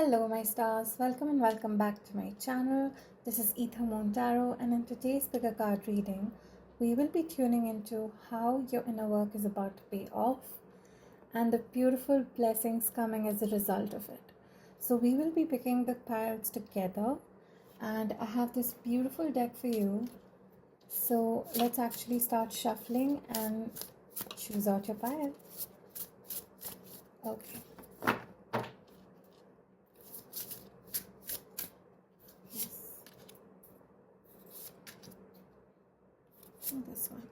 Hello, my stars. Welcome and welcome back to my channel. This is Ether Moon Tarot, and in today's bigger card reading, we will be tuning into how your inner work is about to pay off and the beautiful blessings coming as a result of it. So, we will be picking the piles together, and I have this beautiful deck for you. So, let's actually start shuffling and choose out your pile. Okay. This one.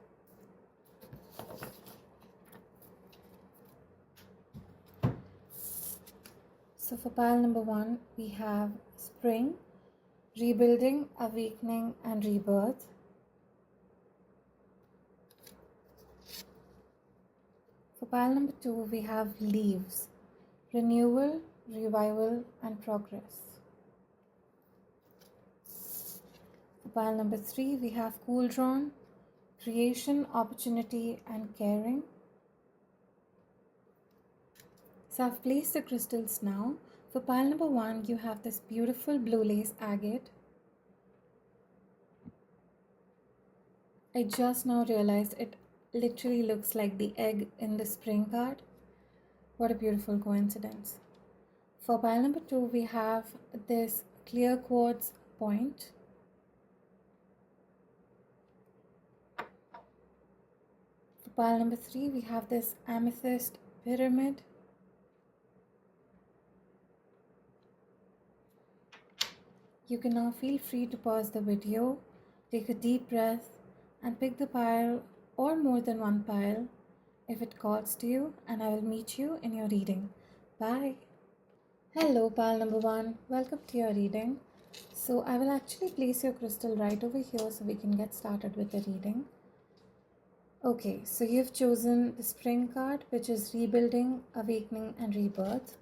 So for pile number 1, we have spring, rebuilding, awakening, and rebirth. For pile number 2, we have leaves, renewal, revival, and progress. For pile number 3, we have cauldron, creation, opportunity, and caring. So I've placed the crystals now. For pile number 1, you have this beautiful blue lace agate. I just now realized it literally looks like the egg in the spring card. What a beautiful coincidence. For pile number 2, we have this clear quartz point. For pile number 3, we have this amethyst pyramid. You can now feel free to pause the video, take a deep breath, and pick the pile or more than one pile if it calls to you, and I will meet you in your reading. Bye. Hello, pile number 1. Welcome to your reading. So I will actually place your crystal right over here so we can get started with the reading. Okay, so you've chosen the spring card, which is rebuilding, awakening, and rebirth.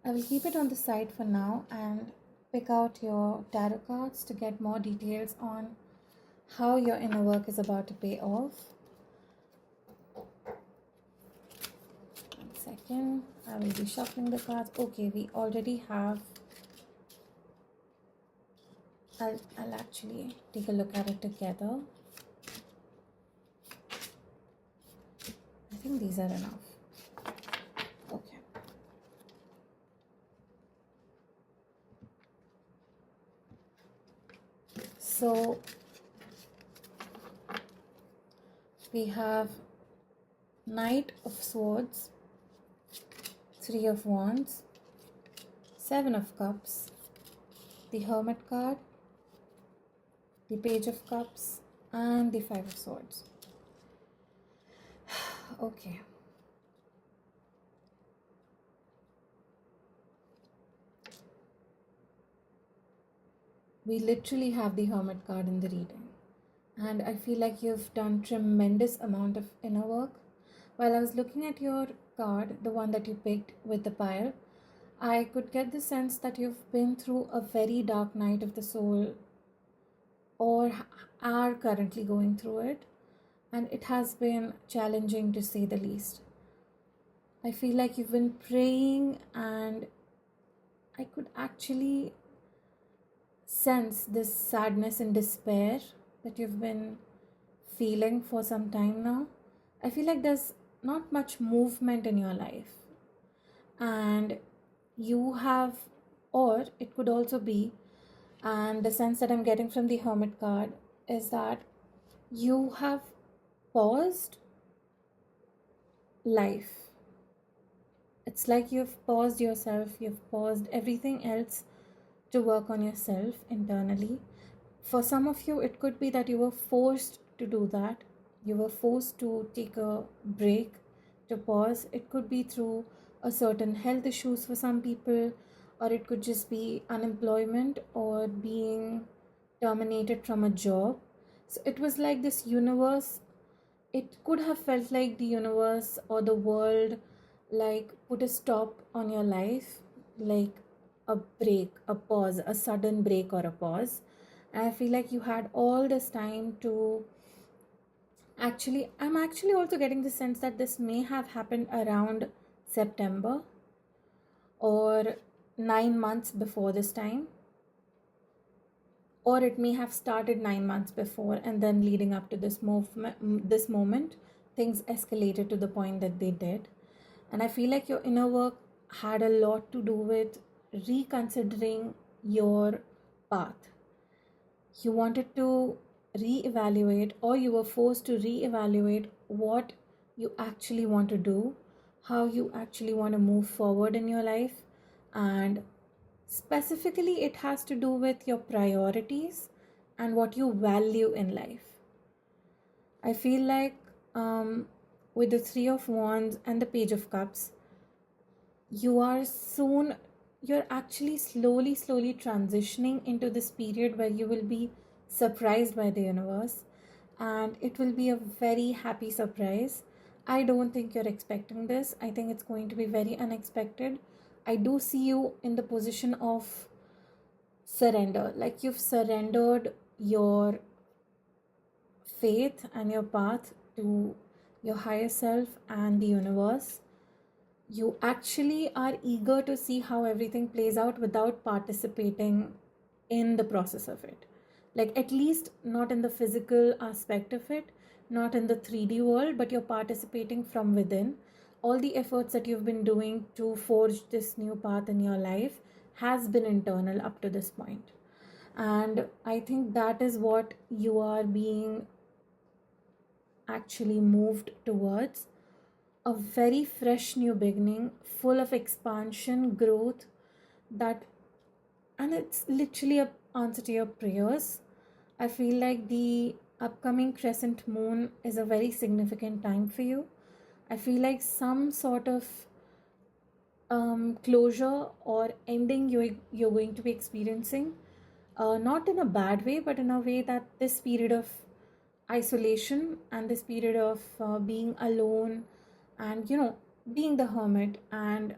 I will keep it on the side for now and pick out your tarot cards to get more details on how your inner work is about to pay off. 1 second, I will be shuffling the cards. Okay, we already have. I'll actually take a look at it together. I think these are enough. Okay. So we have Knight of Swords, 3 of Wands, 7 of Cups, the Hermit card, the Page of Cups, and the 5 of Swords. Okay. We literally have the Hermit card in the reading. And I feel like you've done tremendous amount of inner work. While I was looking at your card, the one that you picked with the pile, I could get the sense that you've been through a very dark night of the soul or are currently going through it. And it has been challenging to say the least. I feel like you've been praying, and I could actually sense this sadness and despair that you've been feeling for some time now. I feel like there's not much movement in your life, and you have, or it could also be, and the sense that I'm getting from the Hermit card is that you have paused life. It's like you've paused yourself, you've paused everything else to work on yourself internally. For some of you, it could be that you were forced to do that. You were forced to take a break, to pause. It could be through a certain health issues for some people, or it could just be unemployment or being terminated from a job. So it was like this universe. It could have felt like the universe or the world like put a stop on your life, like a break, a pause, a sudden break or a pause. And I feel like you had all this time to I'm actually also getting the sense that this may have happened around September or 9 months before this time, or it may have started 9 months before, and then leading up to this moment, things escalated to the point that they did. And I feel like your inner work had a lot to do with reconsidering your path. You wanted to reevaluate, or you were forced to reevaluate what you actually want to do, how you actually want to move forward in your life. And specifically, it has to do with your priorities and what you value in life. I feel like with the Three of Wands and the Page of Cups, you're actually slowly transitioning into this period where you will be surprised by the universe, and it will be a very happy surprise. I don't think you're expecting this. I think it's going to be very unexpected. I do see you in the position of surrender, like you've surrendered your faith and your path to your higher self and the universe. You actually are eager to see how everything plays out without participating in the process of it. Like, at least not in the physical aspect of it, not in the 3D world, but you're participating from within. All the efforts that you've been doing to forge this new path in your life has been internal up to this point. And I think that is what you are being actually moved towards, a very fresh new beginning, full of expansion, growth, that, and it's literally a answer to your prayers. I feel like the upcoming crescent moon is a very significant time for you. I feel like some sort of closure or ending you're going to be experiencing, not in a bad way, but in a way that this period of isolation and this period of being alone, and being the hermit, and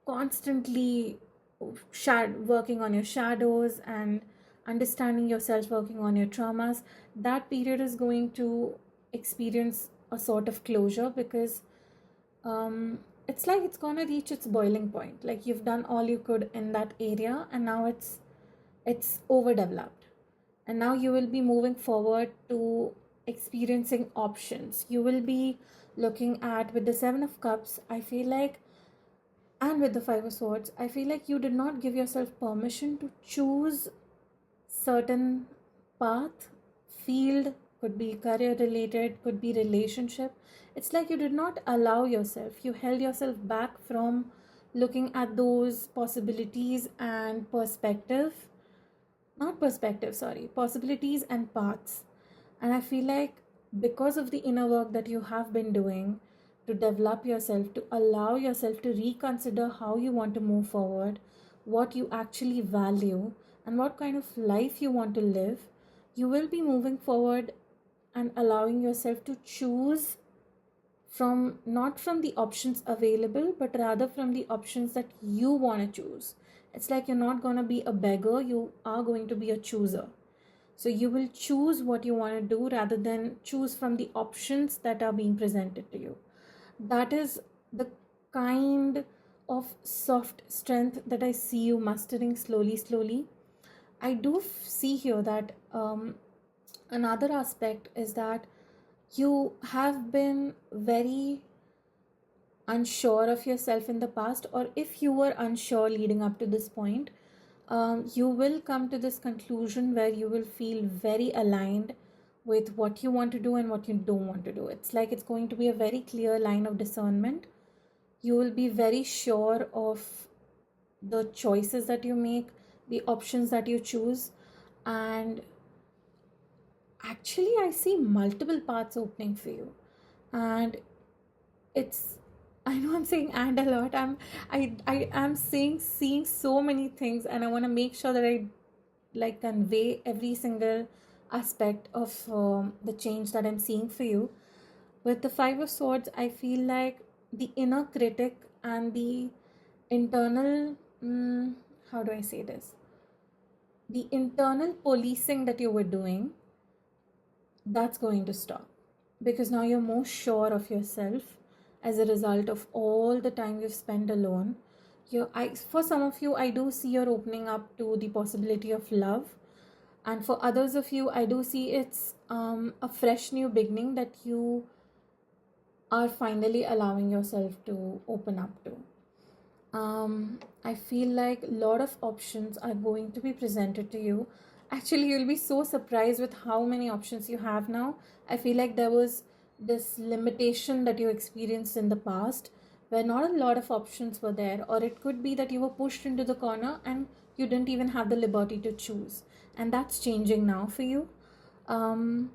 constantly working on your shadows and understanding yourself, working on your traumas, that period is going to experience a sort of closure, because it's like it's gonna reach its boiling point. Like, you've done all you could in that area, and now it's overdeveloped, and now you will be moving forward to experiencing options. You will be looking at, with the Seven of Cups, I feel like, and with the Five of Swords, I feel like you did not give yourself permission to choose certain path, field, could be career related, could be relationship. It's like you did not allow yourself, you held yourself back from looking at those possibilities and possibilities and paths. And I feel like, because of the inner work that you have been doing to develop yourself, to allow yourself to reconsider how you want to move forward, what you actually value, and what kind of life you want to live, you will be moving forward and allowing yourself to choose from, not from the options available, but rather from the options that you want to choose. It's like you're not going to be a beggar, you are going to be a chooser. So you will choose what you want to do rather than choose from the options that are being presented to you. That is the kind of soft strength that I see you mastering slowly. I do see here that another aspect is that you have been very unsure of yourself in the past, or if you were unsure leading up to this point, you will come to this conclusion where you will feel very aligned with what you want to do and what you don't want to do. It's like it's going to be a very clear line of discernment. You will be very sure of the choices that you make, the options that you choose, and actually I see multiple paths opening for you. And it's, I know I'm saying and a lot. I am seeing so many things, and I want to make sure that I like convey every single aspect of the change that I'm seeing for you. With the Five of Swords, I feel like the inner critic and the internal, how do I say this? The internal policing that you were doing, that's going to stop, because now you're more sure of yourself as a result of all the time you've spent alone. For some of you, I do see you're opening up to the possibility of love, and for others of you, I do see it's a fresh new beginning that you are finally allowing yourself to open up to. I feel like a lot of options are going to be presented to you. Actually, you'll be so surprised with how many options you have now. I feel like there was this limitation that you experienced in the past where not a lot of options were there, or it could be that you were pushed into the corner and you didn't even have the liberty to choose. And that's changing now for you. Um,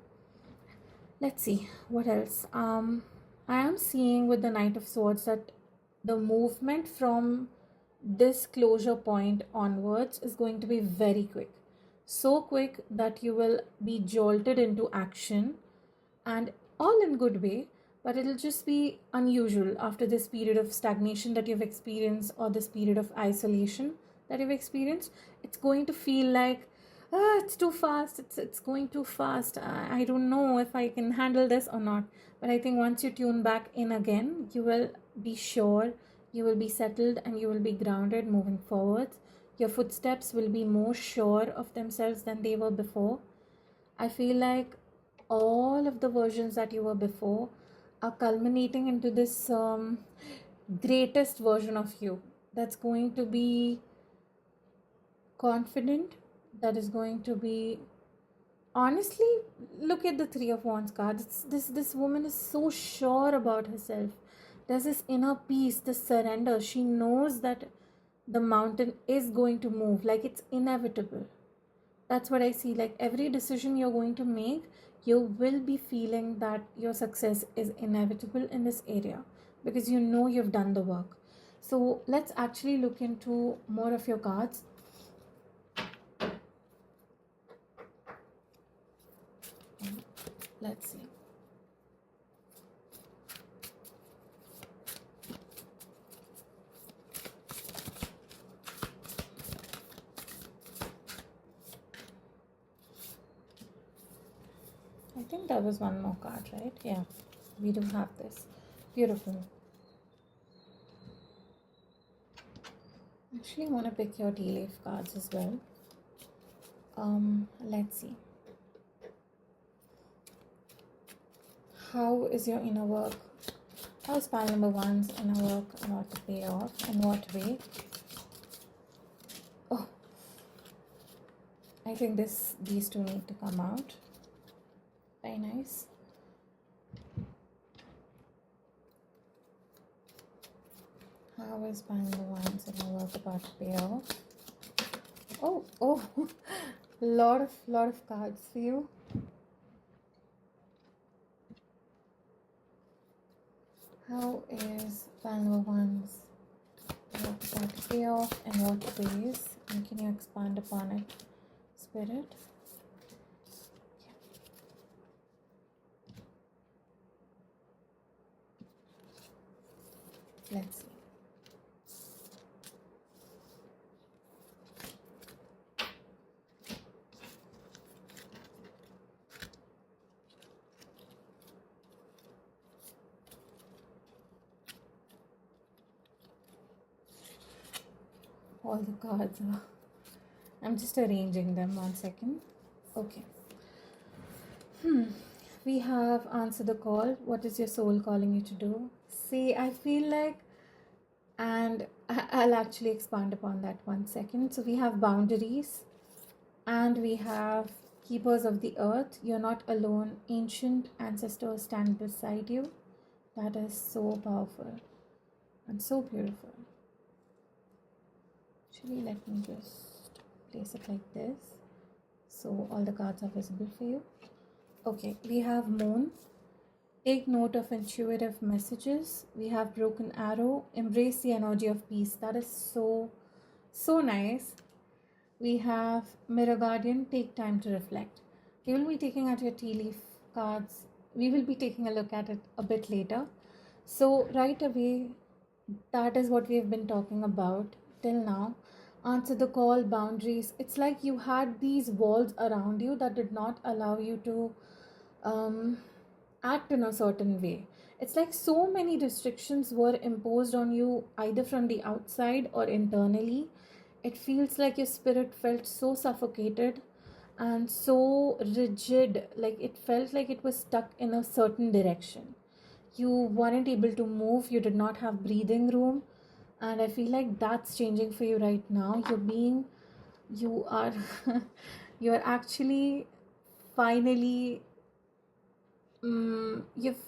let's see what else. I am seeing with the Knight of Swords that the movement from this closure point onwards is going to be very quick, so quick that you will be jolted into action, and all in good way, but it'll just be unusual after this period of stagnation that you've experienced, or this period of isolation that you've experienced. It's going to feel like, it's too fast, it's going too fast. I don't know if I can handle this or not. But I think once you tune back in again, you will be sure, you will be settled, and you will be grounded moving forward. Your footsteps will be more sure of themselves than they were before. I feel like all of the versions that you were before are culminating into this greatest version of you that's going to be confident, that is going to be, honestly, look at the Three of Wands card. This woman is so sure about herself. There's this inner peace, this surrender. She knows that the mountain is going to move, like it's inevitable. That's what I see. Like every decision you're going to make, you will be feeling that your success is inevitable in this area, because you know you've done the work. So let's actually look into more of your cards. Let's see. I think there was one more card, right? Yeah, we do have this. Beautiful. Actually, I want to pick your tea leaf cards as well. Let's see. How is your inner work? How is pile number one's inner work about to pay off? In what way? Oh, I think these two need to come out. Very nice. How is pile number one's inner work about to pay off? Oh, lot of cards for you. How is pile number one's work about to pay off? In what ways? And can you expand upon it, Spirit? Let's see. All the cards are. I'm just arranging them, 1 second. Okay. We have answered the call. What is your soul calling you to do? See, I feel like, and I'll actually expand upon that 1 second. So we have boundaries, and we have keepers of the earth. You're not alone. Ancient ancestors stand beside you. That is so powerful and so beautiful. Actually, let me just place it like this so all the cards are visible for you. Okay, we have moon. Take note of intuitive messages. We have broken arrow. Embrace the energy of peace. That is so nice. We have mirror guardian. Take time to reflect. We will be taking out your tea leaf cards. We will be taking a look at it a bit later. So right away, that is what we have been talking about till now. Answer the call, boundaries. It's like you had these walls around you that did not allow you to act in a certain way. It's like so many restrictions were imposed on you either from the outside or internally. It feels like your spirit felt so suffocated and so rigid, like it felt like it was stuck in a certain direction. You weren't able to move, you did not have breathing room, and I feel like that's changing for you right now. You are you're actually finally you've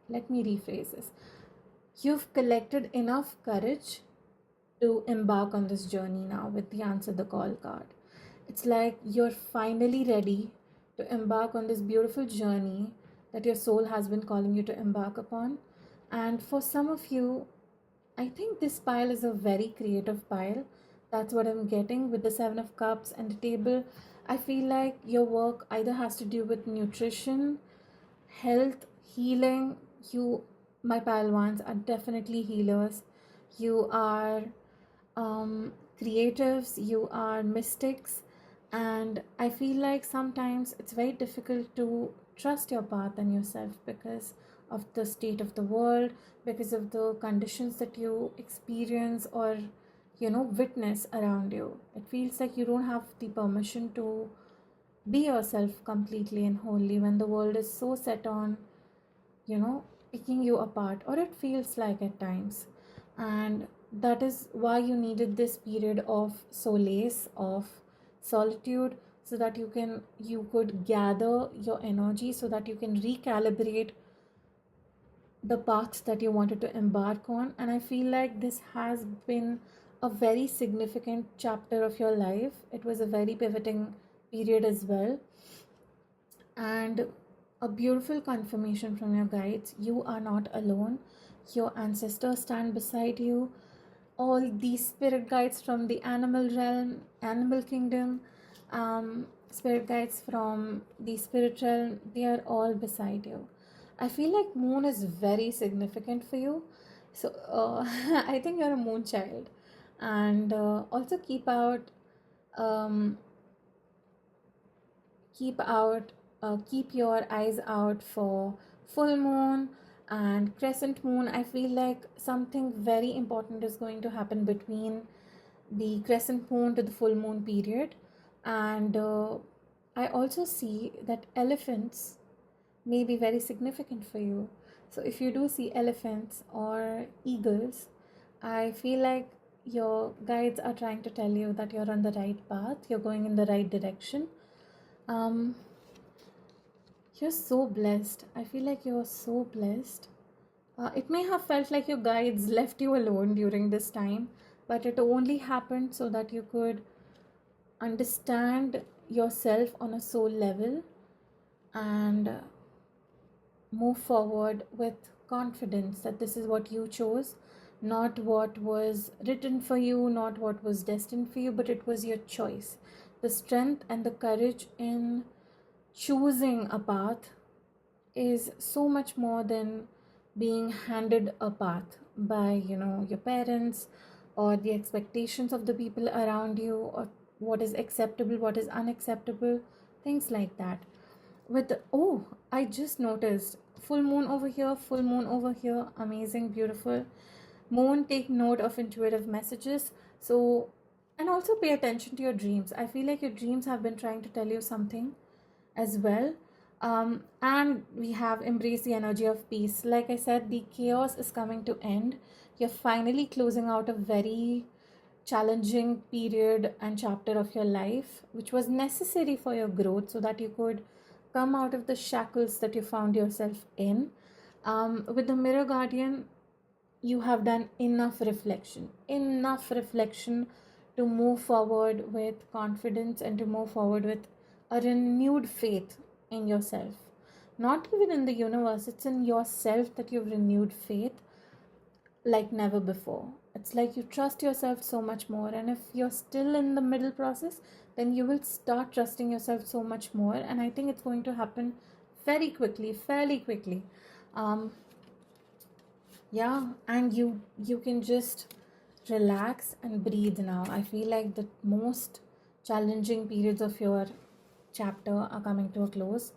let me rephrase this. You've collected enough courage to embark on this journey now with the answer the call card. It's like you're finally ready to embark on this beautiful journey that your soul has been calling you to embark upon. And for some of you, I think this pile is a very creative pile. That's what I'm getting with the Seven of Cups and the table. I feel like your work either has to do with nutrition, health, healing. You, my pile ones, are definitely healers. You are creatives, you are mystics, and I feel like sometimes it's very difficult to trust your path and yourself because of the state of the world, because of the conditions that you experience or witness around you. It feels like you don't have the permission to be yourself completely and wholly when the world is so set on picking you apart, or it feels like at times. And that is why you needed this period of solace, of solitude, so that you could gather your energy, so that you can recalibrate the path that you wanted to embark on. And I feel like this has been a very significant chapter of your life. It was a very pivoting period as well, and a beautiful confirmation from your guides. You are not alone. Your ancestors stand beside you. All these spirit guides from the animal realm, animal kingdom, spirit guides from the spirit realm, they are all beside you. I feel like moon is very significant for you. So I think you're a moon child. And also um, keep your eyes out for full moon and crescent moon. I feel like something very important is going to happen between the crescent moon to the full moon period. And I also see that elephants may be very significant for you. So if you do see elephants or eagles, I feel like your guides are trying to tell you that you're on the right path, you're going in the right direction. um you're so blessed. I feel like you're so blessed. It may have felt like your guides left you alone during this time, but it only happened so that you could understand yourself on a soul level and move forward with confidence that this is what you chose, not what was written for you, not what was destined for you, but it was your choice. The strength and the courage in choosing a path is so much more than being handed a path by your parents or the expectations of the people around you, or what is acceptable, what is unacceptable, things like that. Oh, I just noticed full moon over here, full moon over here, amazing, beautiful. Moon, take note of intuitive messages. So, and also pay attention to your dreams. I feel like your dreams have been trying to tell you something as well. And we have embraced the energy of peace. Like I said, the chaos is coming to end. You're finally closing out a very challenging period and chapter of your life, which was necessary for your growth so that you could come out of the shackles that you found yourself in. With the Mirror Guardian, you have done enough reflection to move forward with confidence and to move forward with a renewed faith in yourself. Not even in the universe, it's in yourself that you've renewed faith like never before. It's like you trust yourself so much more, and if you're still in the middle process, then you will start trusting yourself so much more, and I think it's going to happen very quickly, fairly quickly. Yeah, and you can just relax and breathe now. I feel like the most challenging periods of your chapter are coming to a close.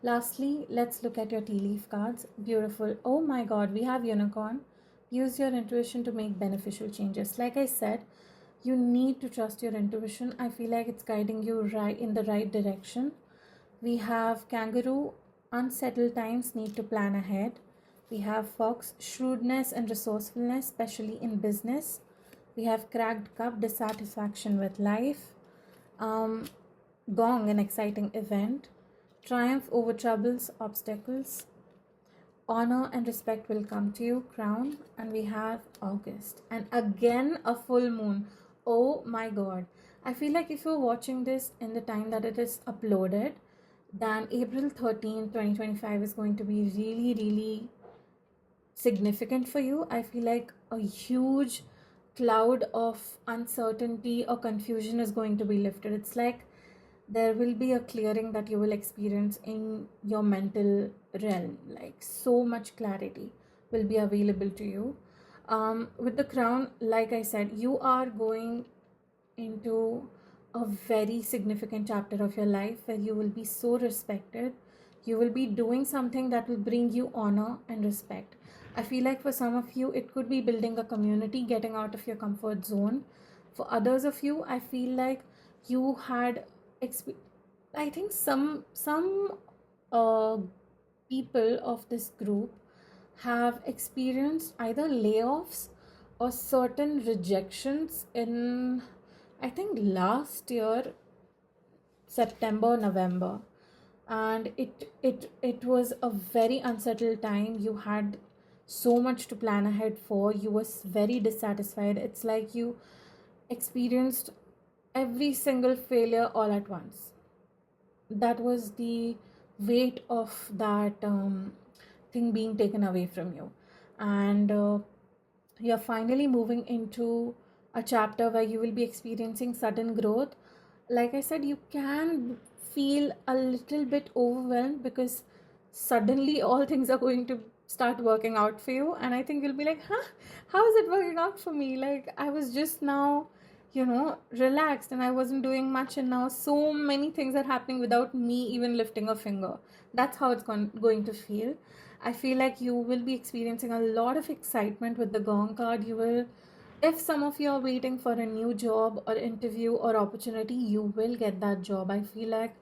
Lastly, let's look at your tea leaf cards. Beautiful. Oh my god, we have unicorn. Use your intuition to make beneficial changes. Like I said, you need to trust your intuition. I feel like it's guiding you right in the right direction. We have kangaroo. Unsettled times, need to plan ahead. We have fox. Shrewdness and resourcefulness, especially in business. We have cracked cup. Dissatisfaction with life. um, Gong, an exciting event. Triumph over troubles, obstacles. Honor and respect will come to you, crown. And we have August. And again, a full moon. Oh my god. I feel like if you're watching this in the time that it is uploaded, then April 13th, 2025 is going to be really, really significant for you. I feel like a huge cloud of uncertainty or confusion is going to be lifted. It's like there will be a clearing that you will experience in your mental realm. Like so much clarity will be available to you. With the crown, like I said, you are going into a very significant chapter of your life where you will be so respected. You will be doing something that will bring you honor and respect. I feel like for some of you, it could be building a community, getting out of your comfort zone. For others of you, I feel like you had I think some uh, people of this group have experienced either layoffs or certain rejections in, I think, last year, September, November. And it was a very unsettled time. You had so much to plan ahead for. You was very dissatisfied. It's like you experienced every single failure all at once. That was the weight of that thing being taken away from you. And you're finally moving into a chapter where you will be experiencing sudden growth. Like I said, you can feel a little bit overwhelmed because suddenly all things are going to start working out for you. And I think you'll be like, huh, how is it working out for me? Like, I was just now, relaxed and I wasn't doing much, and now so many things are happening without me even lifting a finger. That's how it's going to feel. I feel like you will be experiencing a lot of excitement with the Gong card. You will, if some of you are waiting for a new job or interview or opportunity, you will get that job. I feel like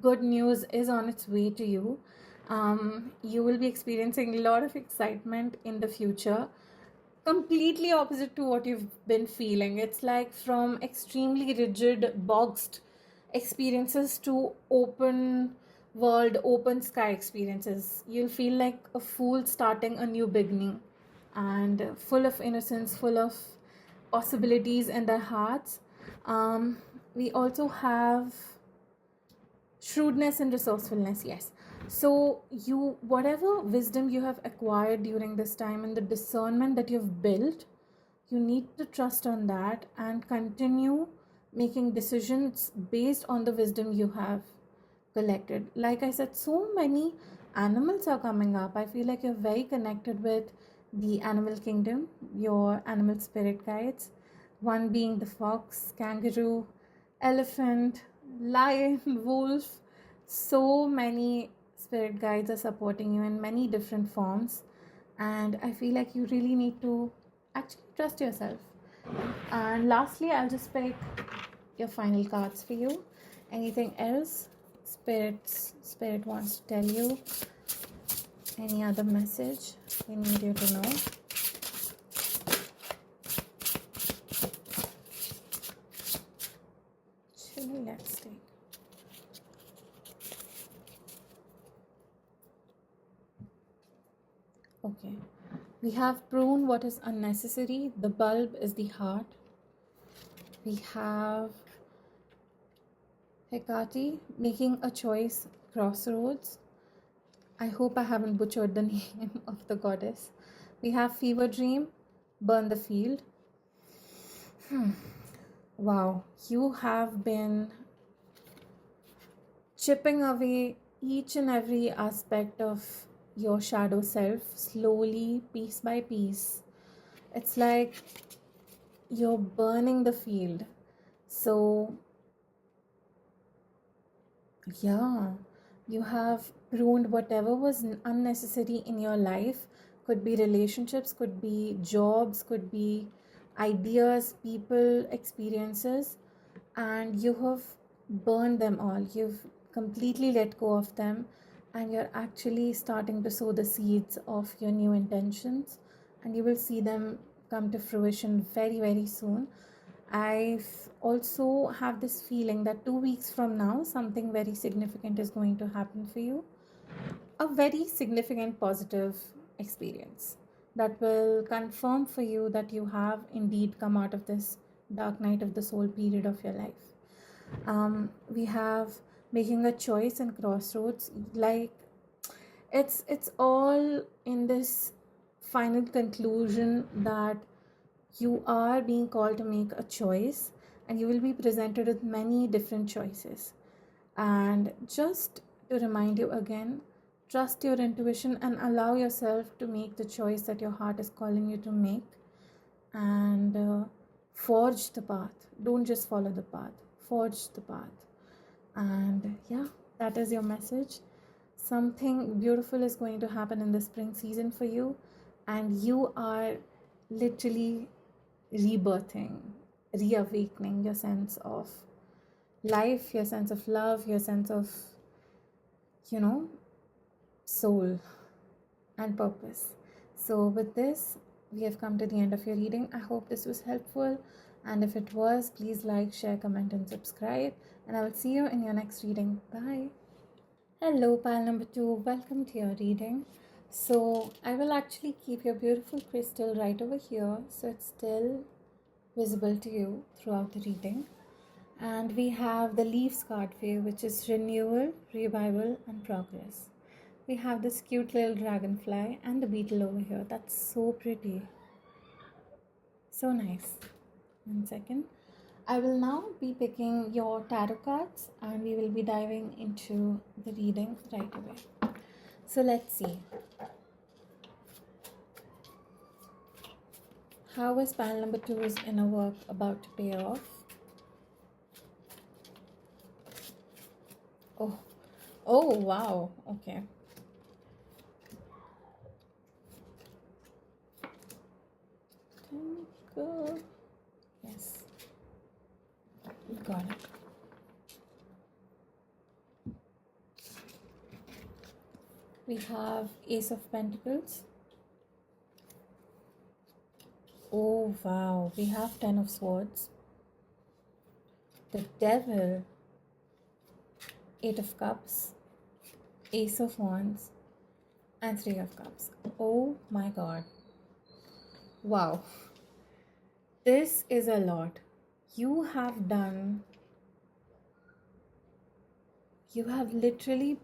good news is on its way to you. You will be experiencing a lot of excitement in the future, completely opposite to what you've been feeling. It's like from extremely rigid, boxed experiences to open world, open sky experiences. You'll feel like a fool starting a new beginning, and full of innocence, full of possibilities in their hearts. We also have shrewdness and resourcefulness, yes. So you, whatever wisdom you have acquired during this time and the discernment that you've built, you need to trust on that and continue making decisions based on the wisdom you have collected. Like I said, so many animals are coming up. I feel like you're very connected with the animal kingdom, your animal spirit guides, one being the fox, kangaroo, elephant, lion, wolf. So many spirit guides are supporting you in many different forms, and I feel like you really need to actually trust yourself. And lastly, I'll just pick your final cards for you. Anything else spirit wants to tell you? Any other message they need you to know? Actually, let's take. Okay. We have prune what is unnecessary. The bulb is the heart. We have Hecate, making a choice, crossroads. I hope I haven't butchered the name of the goddess. We have fever dream, burn the field. Wow, you have been chipping away each and every aspect of your shadow self slowly, piece by piece. It's like you're burning the field. So, yeah, you have pruned whatever was unnecessary in your life. Could be relationships, could be jobs, could be ideas, people, experiences, and you have burned them all. You've completely let go of them, and you're actually starting to sow the seeds of your new intentions, and you will see them come to fruition very, very soon. I also have this feeling that 2 weeks from now, something very significant is going to happen for you. A very significant positive experience that will confirm for you that you have indeed come out of this dark night of the soul period of your life. We have making a choice and crossroads. Like it's all in this final conclusion that you are being called to make a choice, and you will be presented with many different choices. And just to remind you again, trust your intuition and allow yourself to make the choice that your heart is calling you to make, and forge the path. Don't just follow the path, forge the path. And yeah, that is your message. Something beautiful is going to happen in the spring season for you, and you are literally rebirthing, reawakening your sense of life, your sense of love, your sense of, soul and purpose. So, with this, we have come to the end of your reading. I hope this was helpful. And if it was, please like, share, comment, and subscribe. And I will see you in your next reading. Bye. Hello, pile number 2. Welcome to your reading. So, I will actually keep your beautiful crystal right over here so it's still visible to you throughout the reading. And we have the Leaves card for you, which is renewal, revival, and progress. We have this cute little dragonfly and the beetle over here. That's so pretty. So nice. 1 second. I will now be picking your tarot cards and we will be diving into the reading right away. So let's see. How is pile number 2's inner work about to pay off? Oh, wow. Okay. Yes. Got it. We have Ace of Pentacles. Oh, wow. We have 10 of Swords. The Devil. 8 of Cups. Ace of Wands. And 3 of Cups. Oh my God. Wow. This is a lot. You have literally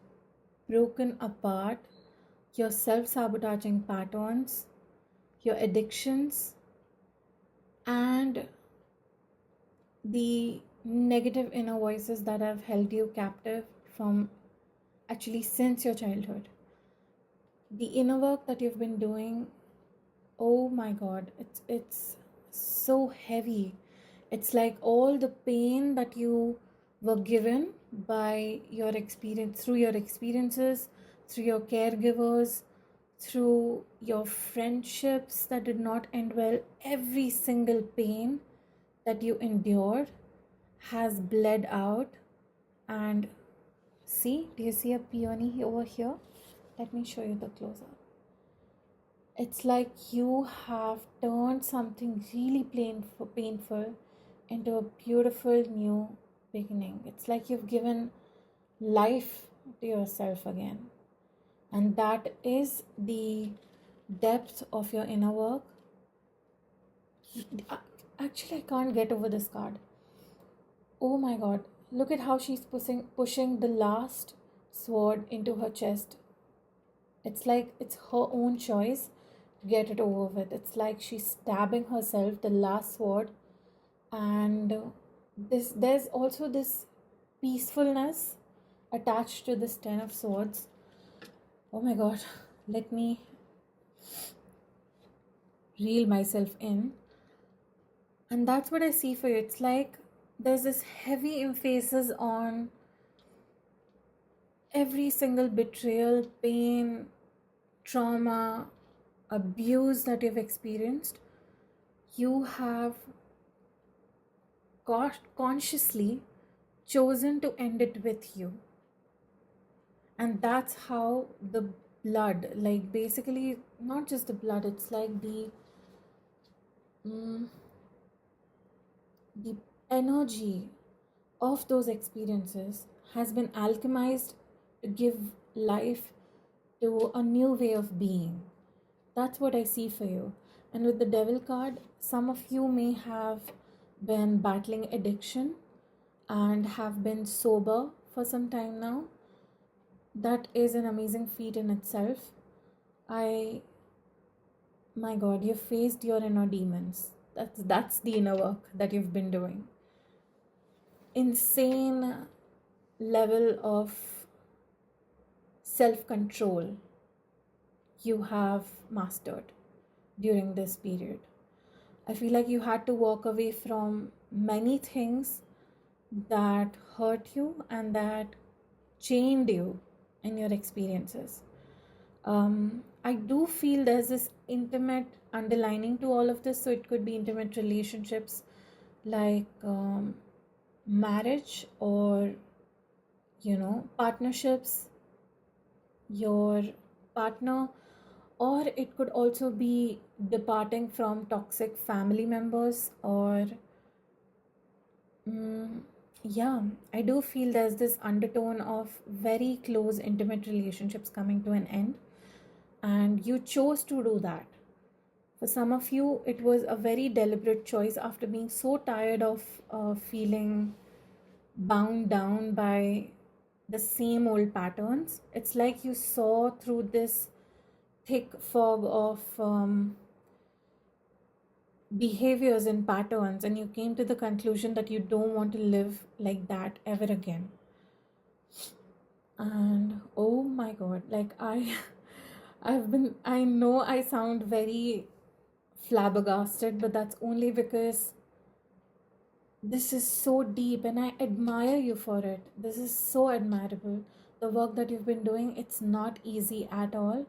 broken apart your self-sabotaging patterns, your addictions, and the negative inner voices that have held you captive from actually since your childhood. The inner work that you've been doing, oh my God, it's so heavy. It's like all the pain that you were given by your experience, through your experiences, through your caregivers, through your friendships that did not end well. Every single pain that you endured has bled out. And see, do you see a peony over here? Let me show you the close-up. It's like you have turned something really painful into a beautiful new beginning. It's like you've given life to yourself again. And that is the depth of your inner work. Actually, I can't get over this card. Oh my God. Look at how she's pushing the last sword into her chest. It's like it's her own choice to get it over with. It's like she's stabbing herself, the last sword. And there's also this peacefulness attached to this 10 of Swords. Oh my God. Let me reel myself in. And that's what I see for you. It's like there's this heavy emphasis on every single betrayal, pain, trauma, abuse that you've experienced, you have consciously chosen to end it with you. And that's how the blood, like basically not just the blood, it's like the energy of those experiences has been alchemized to give life to a new way of being. That's what I see for you. And with the devil card, some of you may have been battling addiction and have been sober for some time now. That is an amazing feat in itself. My God, you've faced your inner demons. That's the inner work that you've been doing. Insane level of self-control you have mastered during this period. I feel like you had to walk away from many things that hurt you and that chained you in your experiences. I do feel there's this intimate underlining to all of this. So it could be intimate relationships like marriage or, partnerships, your partner, or it could also be departing from toxic family members or yeah, I do feel there's this undertone of very close intimate relationships coming to an end, and you chose to do that. For some of you, it was a very deliberate choice after being so tired of feeling bound down by the same old patterns. It's like you saw through this thick fog of behaviors and patterns, and you came to the conclusion that you don't want to live like that ever again. And oh my God, like I know I sound very flabbergasted, but that's only because this is so deep and I admire you for it. This is so admirable. The work that you've been doing, it's not easy at all.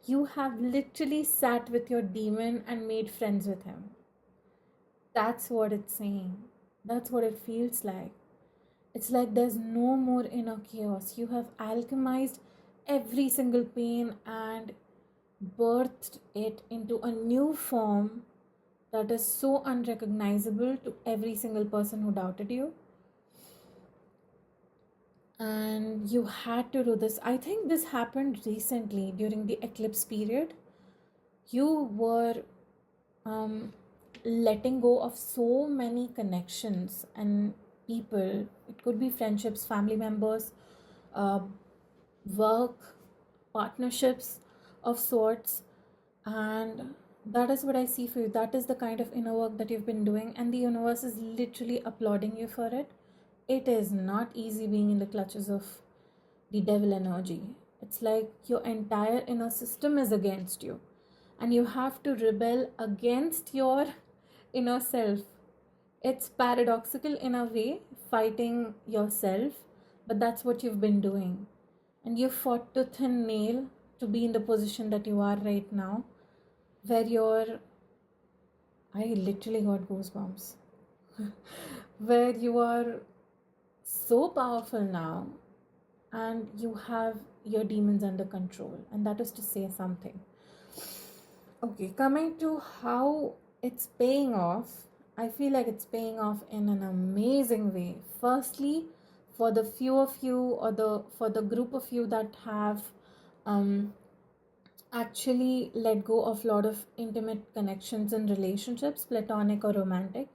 You have literally sat with your demon and made friends with him. That's what it's saying. That's what it feels like. It's like there's no more inner chaos. You have alchemized every single pain and birthed it into a new form that is so unrecognizable to every single person who doubted you. And you had to do this. I think this happened recently during the eclipse period. You were letting go of so many connections and people. It could be friendships, family members, work, partnerships of sorts. And that is what I see for you. That is the kind of inner work that you've been doing, and the universe is literally applauding you for it. It is not easy being in the clutches of the devil energy. It's like your entire inner system is against you, and you have to rebel against your inner self. It's paradoxical in a way, fighting yourself, but that's what you've been doing. And you fought tooth and nail to be in the position that you are right now, where I literally got goosebumps, where you are so powerful now and you have your demons under control, and that is to say something. Okay, coming to how it's paying off, I feel like it's paying off in an amazing way. Firstly, for the few of you or for the group of you that have actually let go of a lot of intimate connections and relationships, platonic or romantic,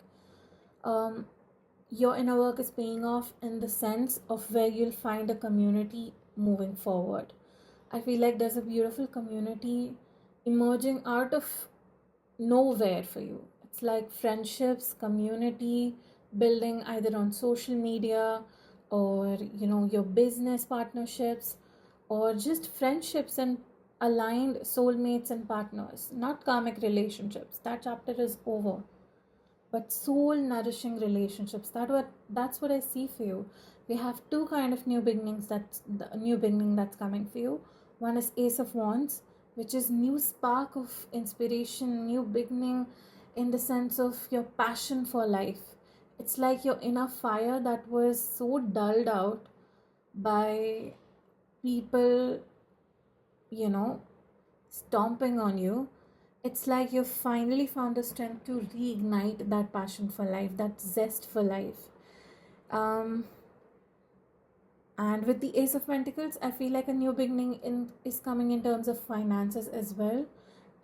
your inner work is paying off in the sense of where you'll find a community moving forward. I feel like there's a beautiful community emerging out of nowhere for you. It's like friendships, community building either on social media or your business partnerships, or just friendships and aligned soulmates and partners, not karmic relationships. That chapter is over. But soul nourishing relationships, that's what I see for you. We have two kind of new beginnings, that's the new beginning that's coming for you. One is Ace of Wands, which is new spark of inspiration, new beginning, in the sense of your passion for life. It's like your inner fire that was so dulled out by people, you know, stomping on you. It's like you've finally found the strength to reignite that passion for life, that zest for life. And with the Ace of Pentacles, I feel like a new beginning is coming in terms of finances as well.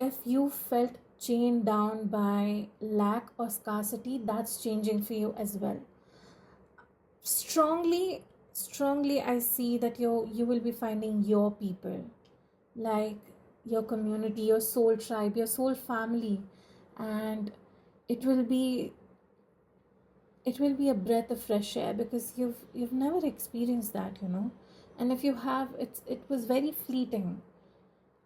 If you felt chained down by lack or scarcity, that's changing for you as well. Strongly I see that you will be finding your people, like your community, your soul tribe, your soul family, and it will be a breath of fresh air, because you've never experienced that, and if you have, it was very fleeting.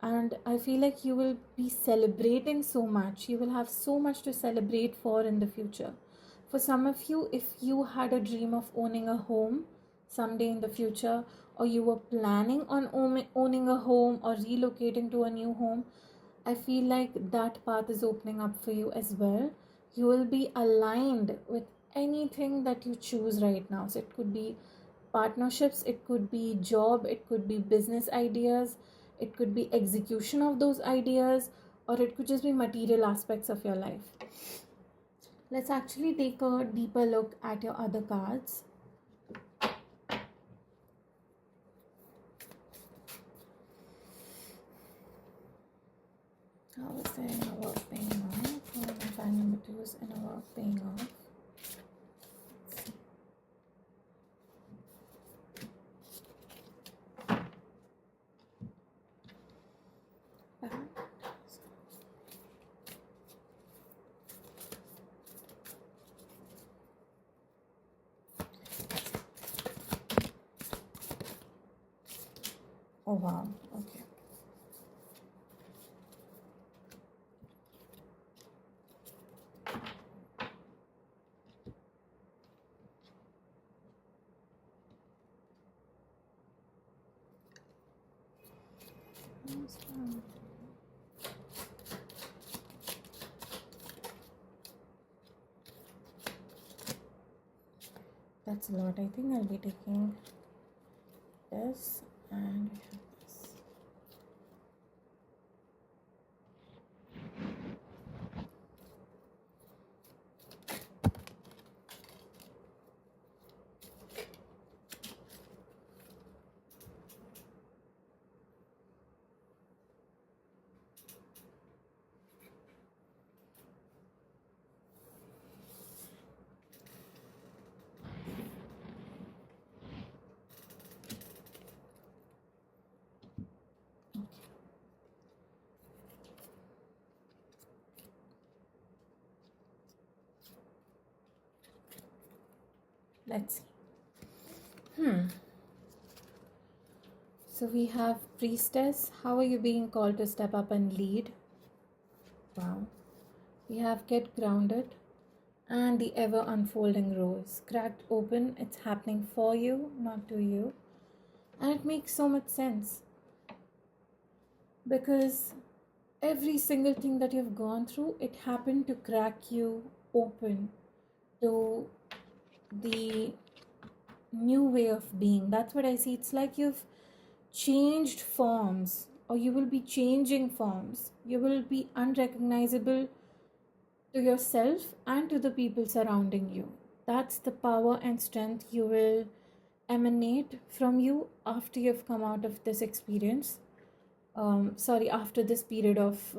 And I feel like you will be celebrating so much, you will have so much to celebrate for in the future. For some of you, if you had a dream of owning a home someday in the future, or you were planning on owning a home or relocating to a new home, I feel like that path is opening up for you as well. You will be aligned with anything that you choose right now. So it could be partnerships, it could be job, it could be business ideas, it could be execution of those ideas, or it could just be material aspects of your life. Let's actually take a deeper look at your other cards. How is their inner work paying off? How am I finding number 2's inner work paying off? Oh wow, okay. That's a lot. I think I'll be taking this and this. Let's see. So we have Priestess. How are you being called to step up and lead? Wow. We have Get Grounded and the Ever Unfolding Rose. Cracked open. It's happening for you, not to you. And it makes so much sense, because every single thing that you've gone through, it happened to crack you open to the new way of being. That's what I see. It's like you've changed forms, or you will be changing forms. You will be unrecognizable to yourself and to the people surrounding you. That's the power and strength you will emanate from you after you've come out of this experience. After this period of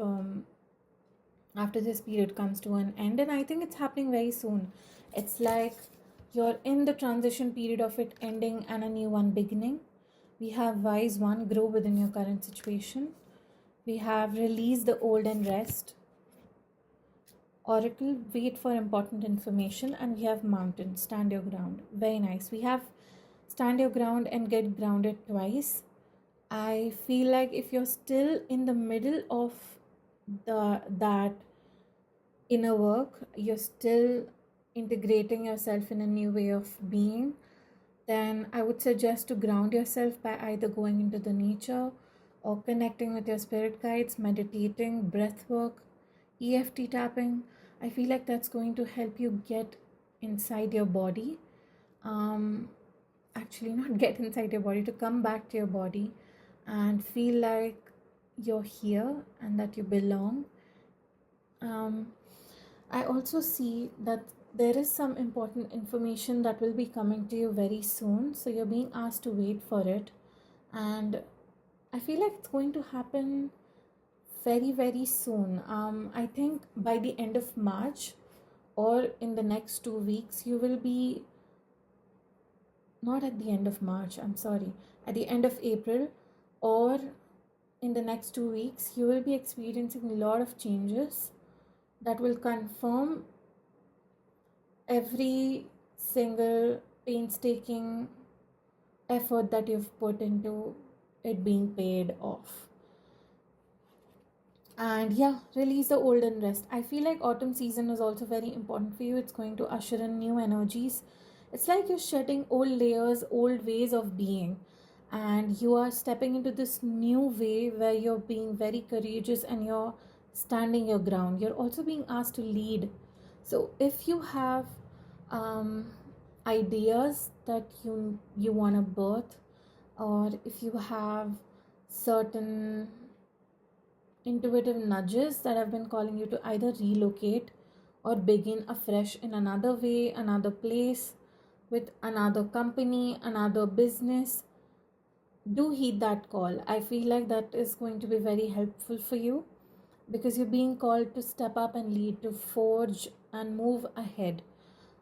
after this period comes to an end, and I think it's happening very soon. It's like you're in the transition period of it ending and a new one beginning. We have Wise One, grow within your current situation. We have Release the old and rest. Oracle, wait for important information. And we have Mountain, stand your ground. Very nice. We have stand your ground and get grounded twice. I feel like if you're still in the middle of that inner work, you're still integrating yourself in a new way of being, then I would suggest to ground yourself by either going into the nature or connecting with your spirit guides, meditating, breath work, EFT tapping. I feel like that's going to help you get inside your body. Um, Actually, not get inside your body, to come back to your body and feel like you're here and that you belong. um, I also see that there is some important information that will be coming to you very soon, so you're being asked to wait for it. And I feel like it's going to happen very, very soon. I think by the end of March or in the next 2 weeks, you will be, not at the end of March, I'm sorry, at the end of April or in the next 2 weeks, you will be experiencing a lot of changes that will confirm every single painstaking effort that you've put into it being paid off. And yeah, release the old and rest. I feel like autumn season is also very important for you. It's going to usher in new energies. It's like you're shedding old layers, old ways of being, and you are stepping into this new way where you're being very courageous and you're standing your ground. You're also being asked to lead. So if you have um, ideas that you want to birth, or if you have certain intuitive nudges that have been calling you to either relocate or begin afresh in another way, another place, with another company, another business, do heed that call. I feel like that is going to be very helpful for you, because you're being called to step up and lead, to forge and move ahead.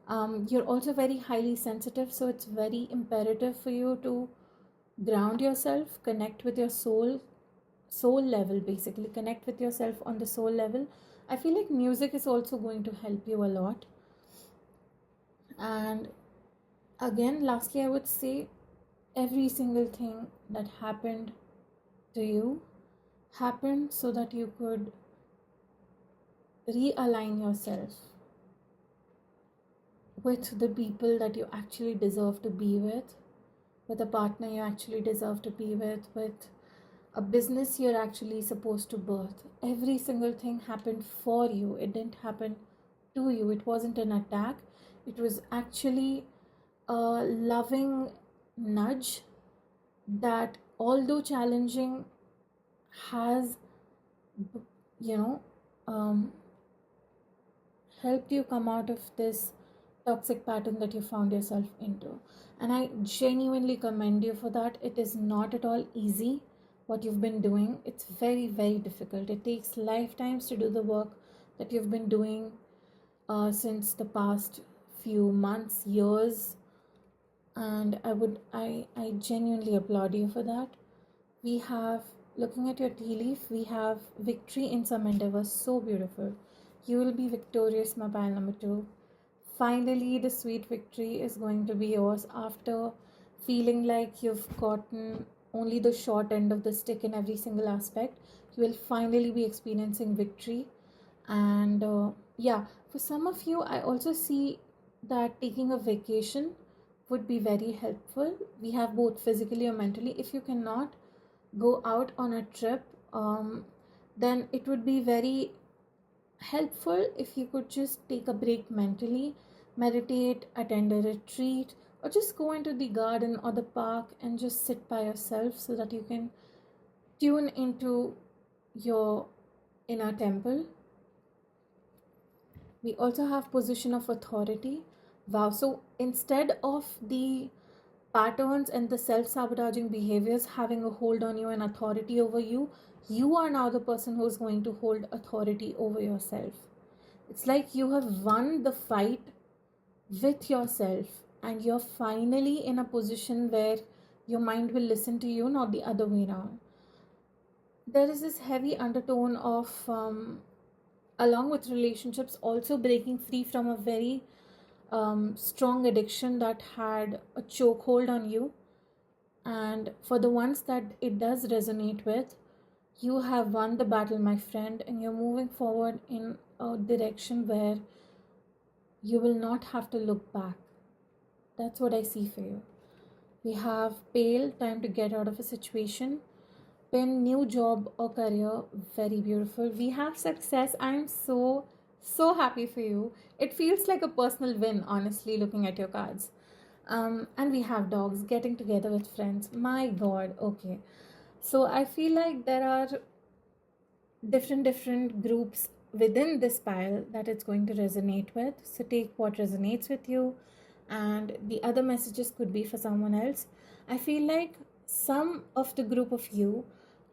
You're also very highly sensitive, so it's very imperative for you to ground yourself, connect with your soul level, basically connect with yourself on the soul level. I feel like music is also going to help you a lot. And again, lastly, I would say every single thing that happened to you happened so that you could realign yourself with the people that you actually deserve to be with a partner you actually deserve to be with a business you're actually supposed to birth. Every single thing happened for you. It didn't happen to you. It wasn't an attack. It was actually a loving nudge that, although challenging, has, you know, um, helped you come out of this toxic pattern that you found yourself into. And I genuinely commend you for that. It is not at all easy what you've been doing. It's very, very difficult. It takes lifetimes to do the work that you've been doing since the past few months, years. And I genuinely applaud you for that. We have, looking at your tea leaf, we have victory in some endeavors. So beautiful. You will be victorious, my pile number 2. Finally, the sweet victory is going to be yours after feeling like you've gotten only the short end of the stick in every single aspect. You will finally be experiencing victory. And yeah, for some of you, I also see that taking a vacation would be very helpful. We have both physically or mentally. If you cannot go out on a trip, then it would be very helpful if you could just take a break mentally, meditate, attend a retreat, or just go into the garden or the park and just sit by yourself so that you can tune into your inner temple. We also have position of authority. Wow, so instead of the patterns and the self-sabotaging behaviors having a hold on you and authority over you, you are now the person who is going to hold authority over yourself. It's like you have won the fight with yourself, and you're finally in a position where your mind will listen to you, not the other way around. There is this heavy undertone of along with relationships, also breaking free from a very strong addiction that had a chokehold on you. And for the ones that it does resonate with, you have won the battle, my friend, and you're moving forward in a direction where you will not have to look back. That's what I see for you. We have pale, time to get out of a situation. Pin, new job or career, very beautiful. We have success. I'm so happy for you. It feels like a personal win, honestly, looking at your cards. And we have dogs, getting together with friends. My God, okay. So I feel like there are different groups within this pile that it's going to resonate with. So take what resonates with you, and the other messages could be for someone else. I feel like some of the group of you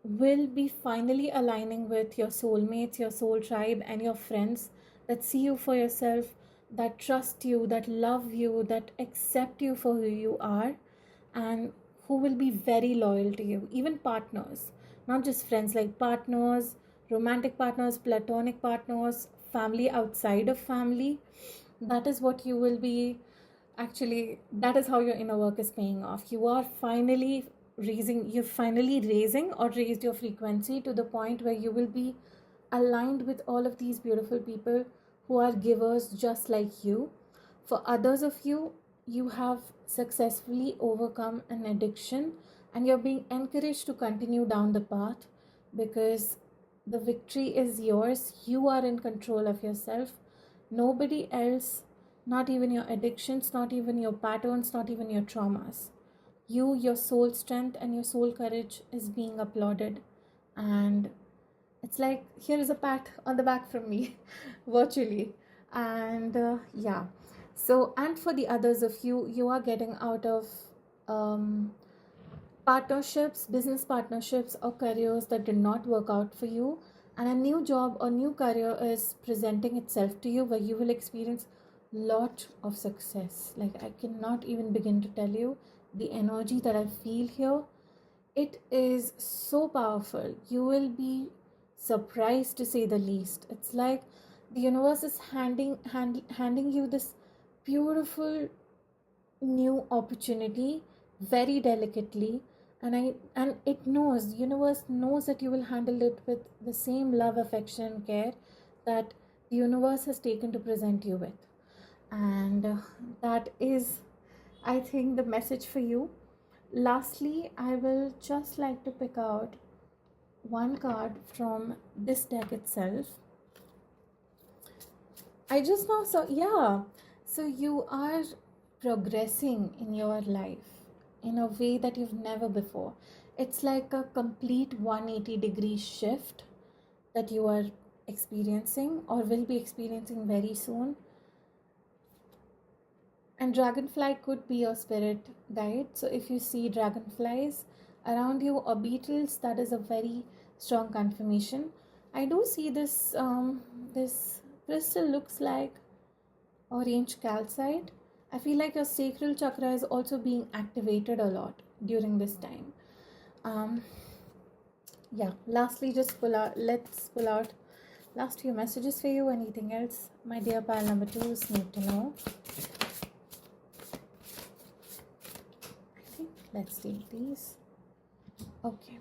will be finally aligning with your soulmates, your soul tribe, and your friends that see you for yourself, that trust you, that love you, that accept you for who you are, and who will be very loyal to you. Even partners, not just friends, like partners, romantic partners, platonic partners, family outside of family. That is what you will be. Actually, that is how your inner work is paying off. You've finally raising or raised your frequency to the point where you will be aligned with all of these beautiful people who are givers just like you. For others of you, you have successfully overcome an addiction and you're being encouraged to continue down the path because the victory is yours. You are in control of yourself. Nobody else, not even your addictions, not even your patterns, not even your traumas. You, your soul strength, and your soul courage is being applauded. And it's like, here is a pat on the back from me, virtually. And yeah. So, and for the others of you, you are getting out of partnerships, business partnerships, or careers that did not work out for you, and a new job or new career is presenting itself to you where you will experience lot of success. Like, I cannot even begin to tell you the energy that I feel here. It is so powerful. You will be surprised, to say the least. It's like the universe is handing you this beautiful new opportunity very delicately, and it knows, the universe knows that you will handle it with the same love, affection, and care that the universe has taken to present you with. And that is, I think, the message for you. Lastly, I will just like to pick out one card from this deck itself. I just know, so yeah, so you are progressing in your life in a way that you've never before. It's like a complete 180-degree shift that you are experiencing or will be experiencing very soon. And dragonfly could be your spirit guide. So if you see dragonflies around you or beetles, that is a very strong confirmation. I do see this this crystal looks like orange calcite. I feel like your sacral chakra is also being activated a lot during this time. Yeah, lastly, let's pull out last few messages for you. Anything else, my dear pile number 2s need to know? I think let's take these. Okay.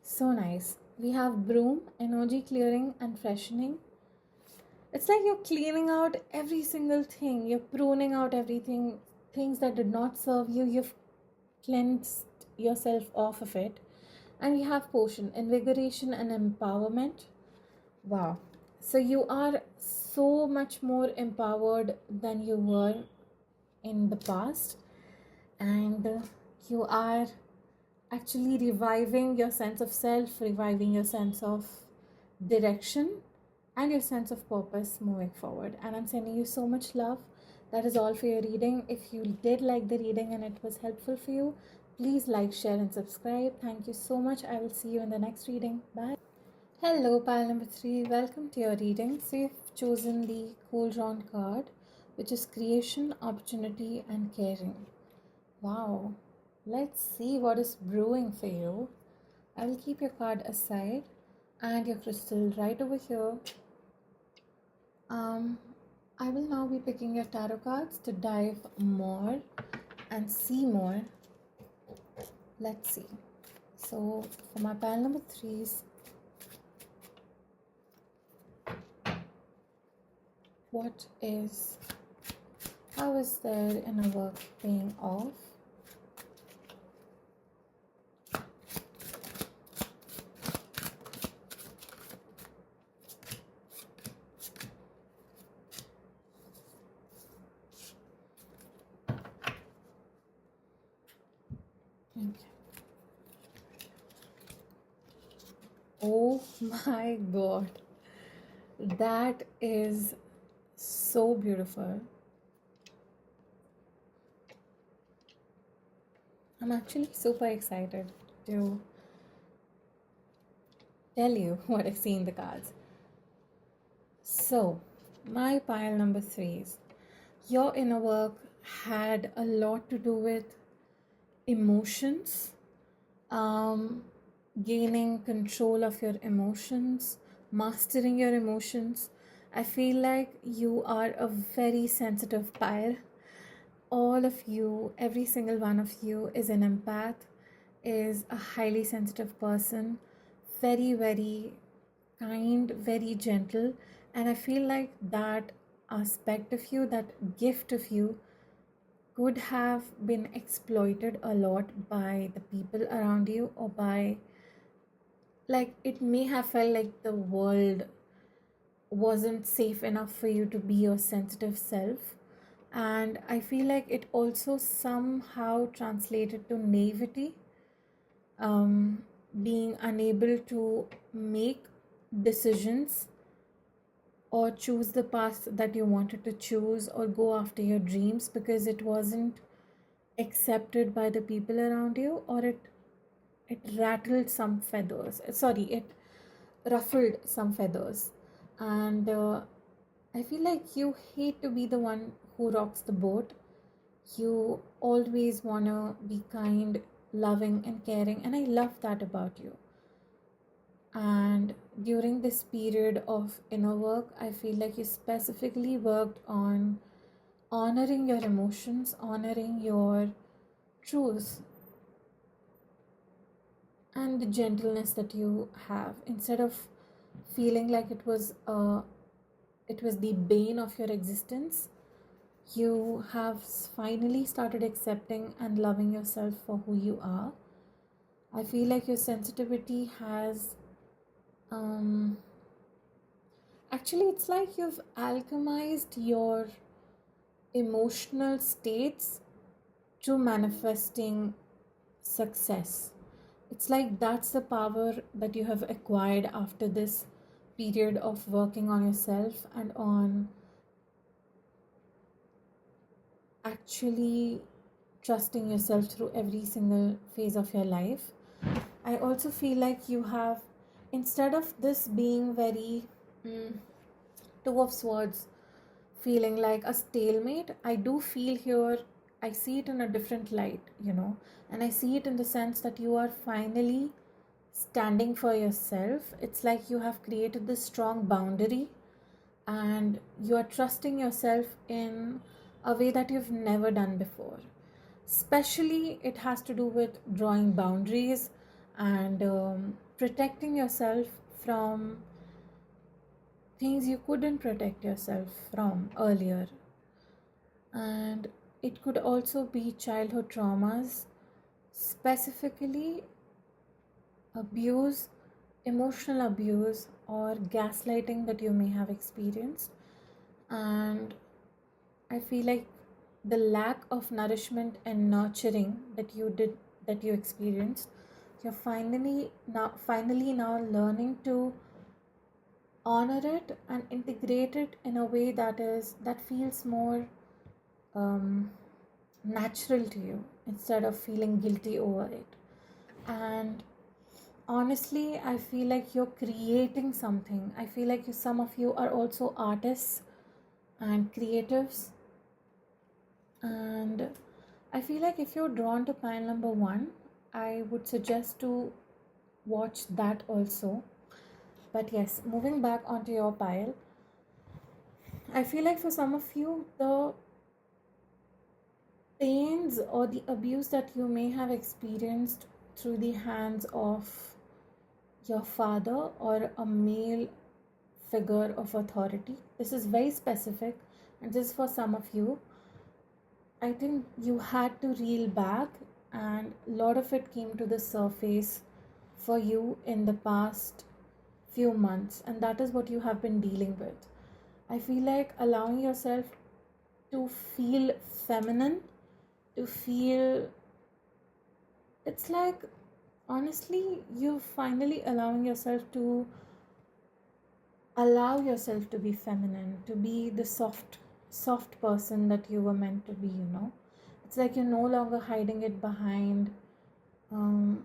So nice. We have broom, energy clearing and freshening. It's like you're cleaning out every single thing. You're pruning out everything, things that did not serve you. You've cleansed yourself off of it. And we have potion, invigoration and empowerment. Wow. So you are so much more empowered than you were in the past. And you are actually reviving your sense of self, reviving your sense of direction and your sense of purpose moving forward. And I'm sending you so much love. That is all for your reading. If you did like the reading and it was helpful for you, please like, share and subscribe. Thank you so much. I will see you in the next reading. Bye. Hello, pile number 3. Welcome to your reading. So you've chosen the Cauldron card, which is creation, opportunity and caring. Wow. Let's see what is brewing for you. I will keep your card aside and your crystal right over here. I will now be picking your tarot cards to dive more and see more. Let's see. So for my pile number 3s, what is How is their inner work paying off? Okay. Oh my god, that is so beautiful. I'm actually super excited to tell you what I see in the cards. So, my pile number 3 is your inner work had a lot to do with emotions, um, gaining control of your emotions, mastering your emotions. I feel like you are a very sensitive pile. All of you, every single one of you, is an empath, is a highly sensitive person, very, very kind, very gentle. And I feel like that aspect of you, that gift of you, could have been exploited a lot by the people around you, or by, like, it may have felt like the world wasn't safe enough for you to be your sensitive self. And I feel like it also somehow translated to naivety, um, being unable to make decisions or choose the path that you wanted to choose or go after your dreams because it wasn't accepted by the people around you, or it rattled some feathers, sorry, it ruffled some feathers. And I feel like you hate to be the one who rocks the boat. You always want to be kind, loving, and caring, and I love that about you. And during this period of inner work, I feel like you specifically worked on honoring your emotions, honoring your truth, and the gentleness that you have, instead of feeling like it was the bane of your existence. You have finally started accepting and loving yourself for who you are. I feel like your sensitivity has, um, actually, it's like you've alchemized your emotional states to manifesting success. It's like that's the power that you have acquired after this period of working on yourself and on actually trusting yourself through every single phase of your life. I also feel like you have, instead of this being very Two of Swords, feeling like a stalemate, I do feel here, I see it in a different light, and I see it in the sense that you are finally standing for yourself. It's like you have created this strong boundary and you are trusting yourself in a way that you've never done before. Especially, it has to do with drawing boundaries and protecting yourself from things you couldn't protect yourself from earlier. And it could also be childhood traumas, specifically abuse, emotional abuse, or gaslighting that you may have experienced. And I feel like the lack of nourishment and nurturing that you experienced, you're finally now learning to honor it and integrate it in a way that feels more um, natural to you, instead of feeling guilty over it. And honestly, I feel like you're creating something. I feel like some of you are also artists and creatives. And I feel like if you're drawn to pile number 1, I would suggest to watch that also. But yes, moving back onto your pile, I feel like for some of you, the pains or the abuse that you may have experienced through the hands of your father or a male figure of authority, this is very specific and this is for some of you. I think you had to reel back, and a lot of it came to the surface for you in the past few months, and that is what you have been dealing with. I feel like allowing yourself to feel feminine, to feel, it's like, honestly, you finally allowing yourself to allow yourself to be feminine, to be the soft person that you were meant to be. It's like you're no longer hiding it behind um,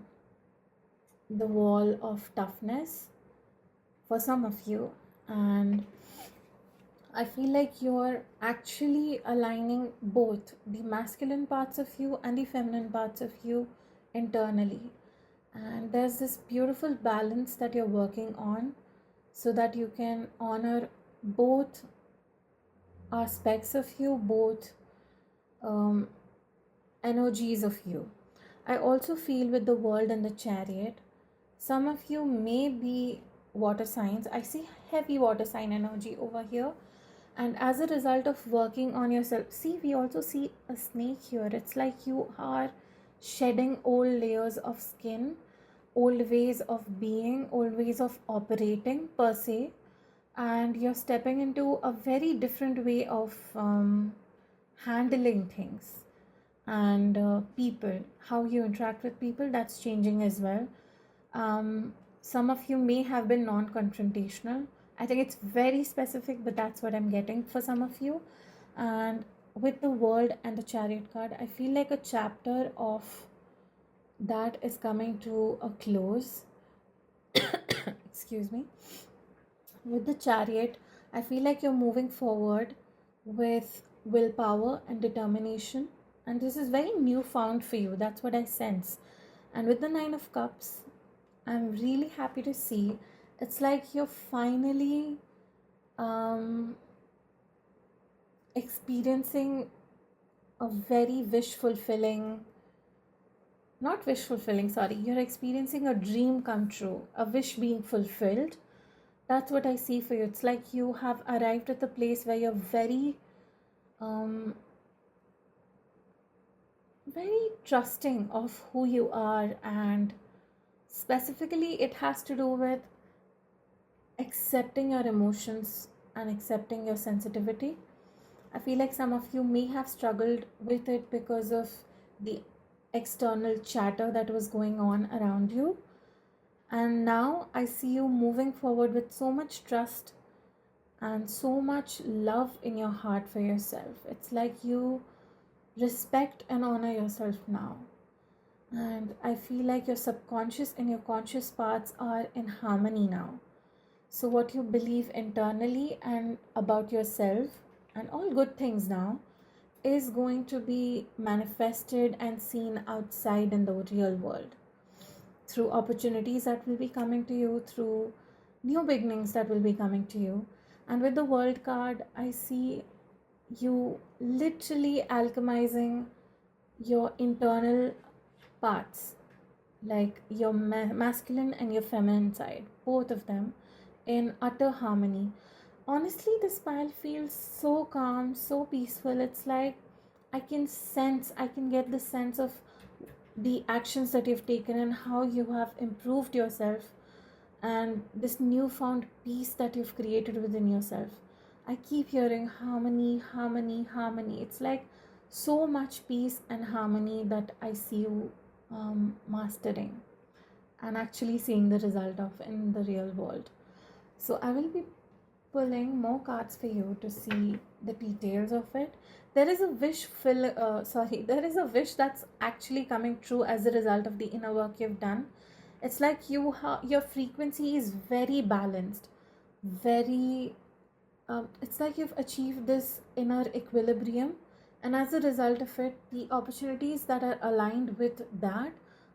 the wall of toughness for some of you. And I feel like you're actually aligning both the masculine parts of you and the feminine parts of you internally. And there's this beautiful balance that you're working on so that you can honor both aspects of you, both um, energies of you. I also feel with the world and the chariot, some of you may be water signs. I see heavy water sign energy over here. And as a result of working on yourself, see, we also see a snake here. It's like you are shedding old layers of skin, old ways of being, old ways of operating per se, and you're stepping into a very different way of handling things and people, how you interact with people, that's changing as well. Some of you may have been non-confrontational. I think it's very specific, but that's what I'm getting for some of you. And with the world and the chariot card, I feel like a chapter of that is coming to a close. Excuse me. With the chariot, I feel like you're moving forward with willpower and determination, and this is very newfound for you. That's what I sense. And with the Nine of Cups, I'm really happy to see it's like you're finally um, experiencing a very not wish fulfilling, sorry, you're experiencing a dream come true, a wish being fulfilled. That's what I see for you. It's like you have arrived at the place where you're um, very trusting of who you are, and specifically, it has to do with accepting your emotions and accepting your sensitivity. I feel like some of you may have struggled with it because of the external chatter that was going on around you. And now I see you moving forward with so much trust and so much love in your heart for yourself. It's like you respect and honor yourself now. And I feel like your subconscious and your conscious parts are in harmony now. So, what you believe internally and about yourself, and all good things now, is going to be manifested and seen outside in the real world through opportunities that will be coming to you, through new beginnings that will be coming to you. And with the World card, I see you literally alchemizing your internal parts, like your masculine and your feminine side, both of them in utter harmony. Honestly, this pile feels so calm, so peaceful. It's like I can get the sense of the actions that you've taken and how you have improved yourself, and this newfound peace that you've created within yourself. I keep hearing harmony, harmony, harmony. It's like so much peace and harmony that I see you mastering and actually seeing the result of in the real world. So I will be pulling more cards for you to see the details of it. There is a there is a wish that's actually coming true as a result of the inner work you've done. It's like your frequency is very balanced, very it's like you've achieved this inner equilibrium, and as a result of it, the opportunities that are aligned with that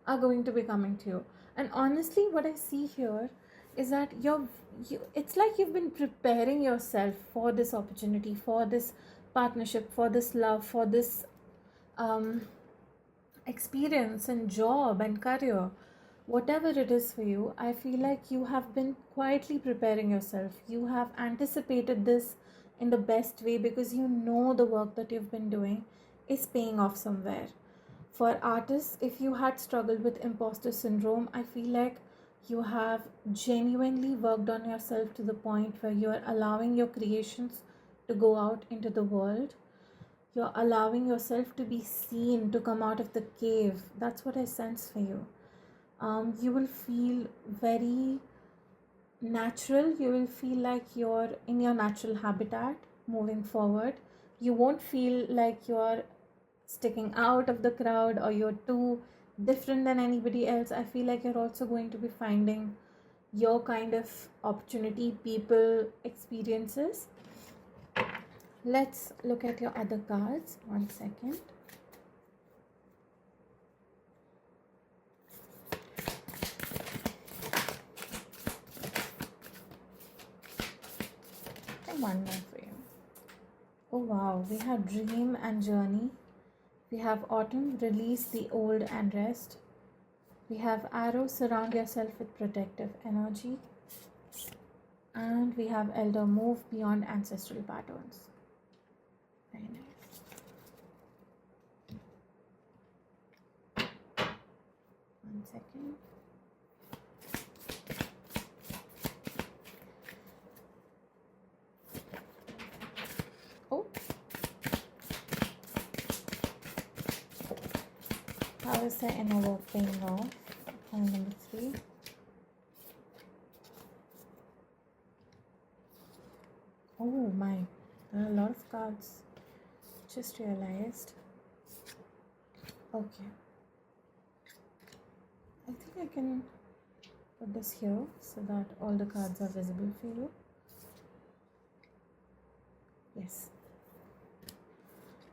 are going to be coming to you. And honestly, what I see here is that it's like you've been preparing yourself for this opportunity, for this partnership, for this love, for this um, experience and job and career, whatever it is for you. I feel like you have been quietly preparing yourself. You have anticipated this in the best way because you know the work that you've been doing. is paying off somewhere. For artists, if you had struggled with imposter syndrome, I feel like you have genuinely worked on yourself to the point where you are allowing your creations to go out into the world. You're allowing yourself to be seen, to come out of the cave. That's what I sense for you. You will feel very natural. You will feel like you're in your natural habitat moving forward. You won't feel like you're sticking out of the crowd or you're too different than anybody else. I feel like you're also going to be finding your kind of opportunity, people, experiences. Let's look at your other cards. 1 second. And one more for you. Oh wow, we have dream and journey. We have autumn, release the old and rest. We have arrow, surround yourself with protective energy. And we have elder, move beyond ancestral patterns. Very nice. One second. Oh. How is the inner work paying off? Point number 3. Oh my, there are a lot of cards. Just realized. Okay. I think I can put this here so that all the cards are visible for you. Yes.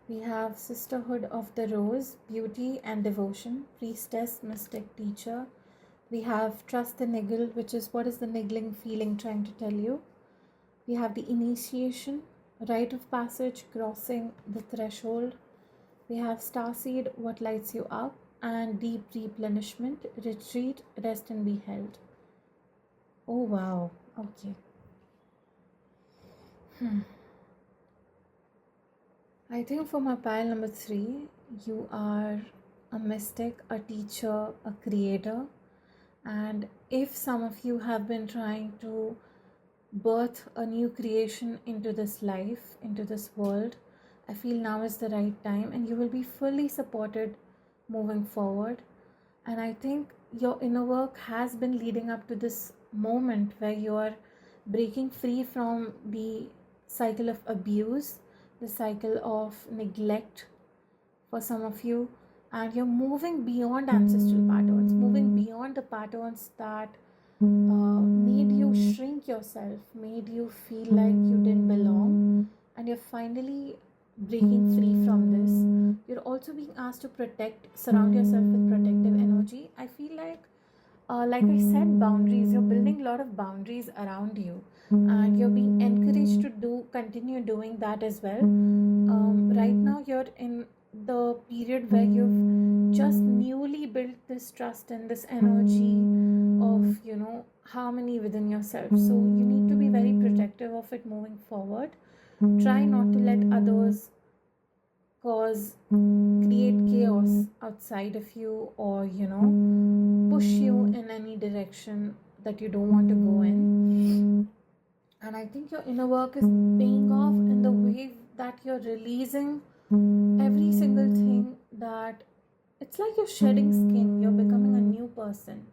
We have Sisterhood of the Rose, Beauty and Devotion, Priestess, Mystic, Teacher. We have Trust the Niggle, which is what is the niggling feeling trying to tell you. We have the Initiation, Rite of Passage, Crossing the Threshold. We have Starseed, What Lights You Up, and Deep Replenishment, Retreat, Rest and Be Held. Oh wow, okay. I think for my pile number 3, you are a mystic, a teacher, a creator. And if some of you have been trying to birth a new creation into this life, into this world, I feel now is the right time and you will be fully supported moving forward. And I think your inner work has been leading up to this moment where you are breaking free from the cycle of abuse, the cycle of neglect for some of you, and you're moving beyond ancestral patterns, moving beyond the patterns that made you shrink yourself, made you feel like you didn't belong, and you're finally breaking free from this. You're also being asked to surround yourself with protective energy. I feel like I said, boundaries. You're building a lot of boundaries around you, and you're being encouraged to continue doing that as well. Right now, you're in the period where you've just newly built this trust and this energy of, harmony within yourself. So you need to be very protective of it moving forward. Try not to let others create chaos outside of you, or push you in any direction that you don't want to go in. And I think your inner work is paying off in the way that you're releasing every single thing, that it's like you're shedding skin, you're becoming a new person,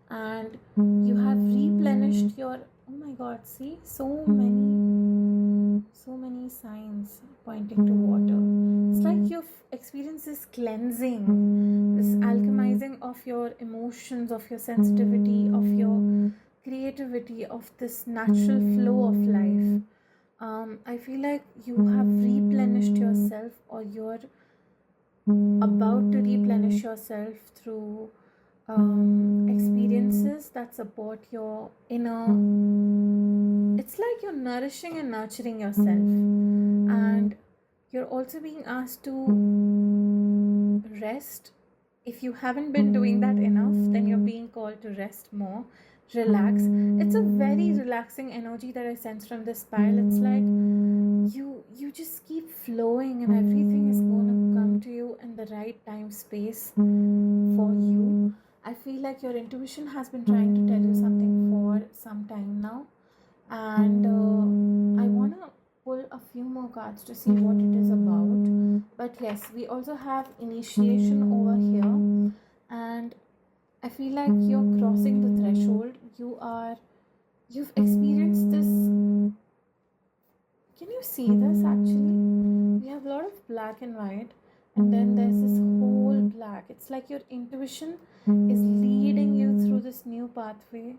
and you have replenished your, oh my god, see, so many signs pointing to water. It's like you've experienced this cleansing, this alchemizing of your emotions, of your sensitivity, of your creativity, of this natural flow of life. I feel like you have replenished yourself, or you're about to replenish yourself through experiences that support your inner. It's like you're nourishing and nurturing yourself, and you're also being asked to rest. If you haven't been doing that enough, then you're being called to rest more, relax. It's a very relaxing energy that I sense from this pile. It's like you just keep flowing and everything is going to come the right time space for you. I feel like your intuition has been trying to tell you something for some time now, and I want to pull a few more cards to see what it is about. But yes, we also have initiation over here, and I feel like you're crossing the threshold. You've experienced this. Can you see this actually? We have a lot of black and white, and then there's this whole black. It's like your intuition is leading you through this new pathway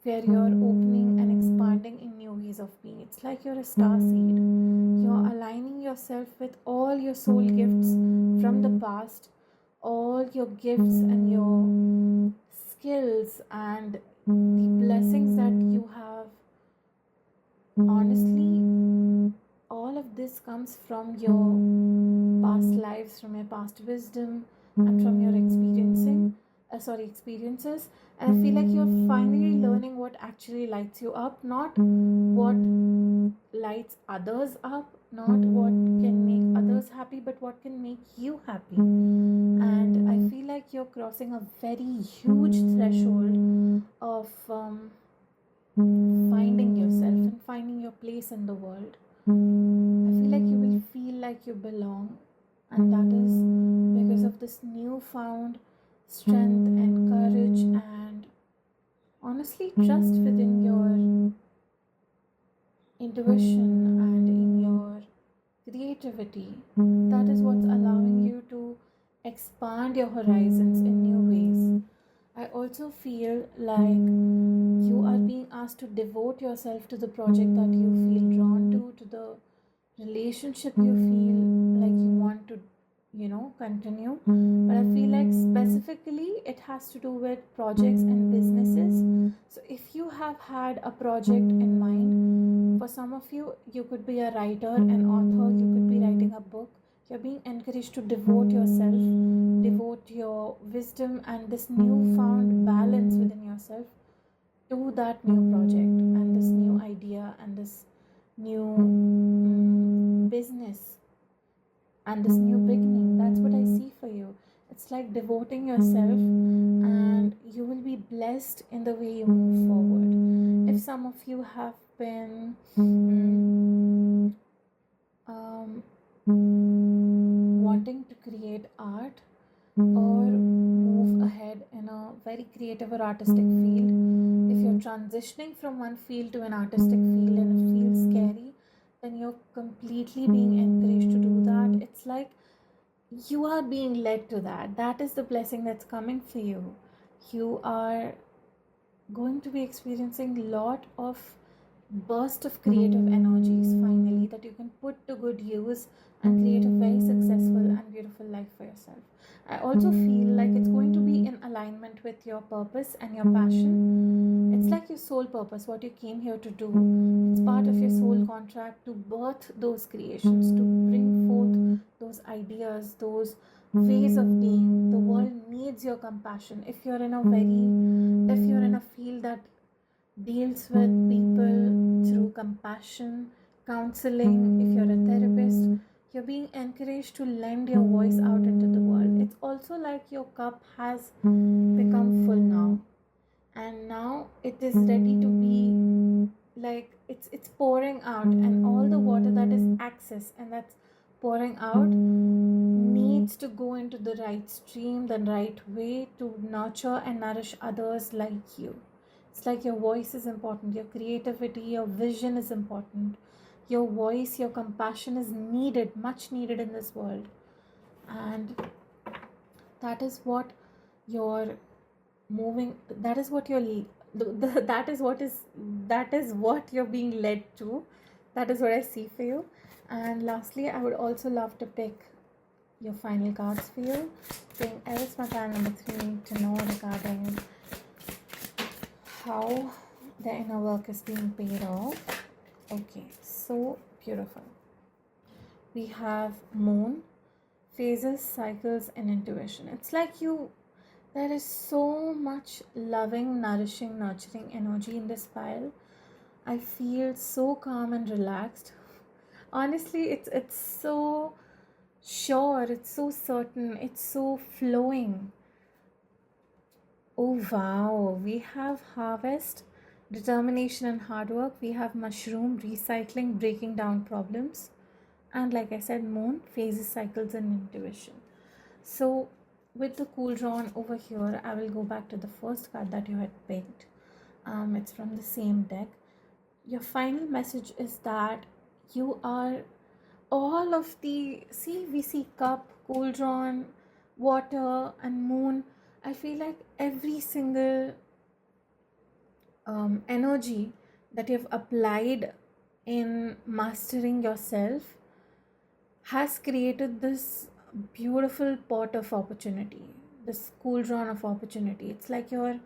where you're opening and expanding in new ways of being. It's like you're a star seed. You're aligning yourself with all your soul gifts from the past, all your gifts and your skills and the blessings that you have. Honestly, all of this comes from your past lives, from your past wisdom, and from your experiences. And I feel like you're finally learning what actually lights you up, not what lights others up, not what can make others happy, but what can make you happy. And I feel like you're crossing a very huge threshold of finding yourself and finding your place in the world. I feel like you will feel like you belong, and that is because of this newfound strength and courage and honestly trust within your intuition and in your creativity. That is what's allowing you to expand your horizons in new ways. I also feel like you are being asked to devote yourself to the project that you feel drawn to the relationship you feel like you want to, continue. But I feel like specifically it has to do with projects and businesses. So if you have had a project in mind, for some of you, you could be a writer, an author, you could be writing a book. You're being encouraged to devote yourself, devote your wisdom and this newfound balance within yourself to that new project and this new idea and this new business and this new beginning. That's what I see for you. It's like devoting yourself, and you will be blessed in the way you move forward. If some of you have been wanting to create art or move ahead in a very creative or artistic field, if you're transitioning from one field to an artistic field and it feels scary, then you're completely being encouraged to do that. It's like you are being led to that. That is the blessing that's coming for you. You are going to be experiencing a lot of burst of creative energies finally that you can put to good use and create a very successful and beautiful life for yourself. I also feel like it's going to be in alignment with your purpose and your passion. It's like your soul purpose, what you came here to do. It's part of your soul contract to birth those creations, to bring forth those ideas, those ways of being. The world needs your compassion. If you're in a field that deals with people through compassion, counseling, if you're a therapist, you're being encouraged to lend your voice out into the world. It's also like your cup has become full now, and now it is ready to be like it's pouring out, and all the water that is excess and that's pouring out needs to go into the right stream, the right way to nurture and nourish others like you. It's like your voice is important, your creativity, your vision is important. Your voice, your compassion is needed, much needed in this world. And that is what you're moving, that is what you're that is what you're being led to. That is what I see for you. And lastly, I would also love to pick your final cards for you. Saying else my plan number 3 to know regarding how the inner work is being paid off. Okay, so beautiful. We have moon, phases, cycles, and intuition. It's like there is so much loving, nourishing, nurturing energy in this pile. I feel so calm and relaxed. Honestly, it's so Sure, it's so certain, it's so flowing. Oh wow, we have harvest, determination, and hard work. We have mushroom, recycling, breaking down problems. And like I said, moon, phases, cycles, and intuition. So, with the cool drawn over here, I will go back to the first card that you had picked. It's from the same deck. Your final message is that you are all of the, see, we see cup, cauldron, water, and moon. I feel like every single energy that you've applied in mastering yourself has created this beautiful pot of opportunity, this cauldron of opportunity. It's like you're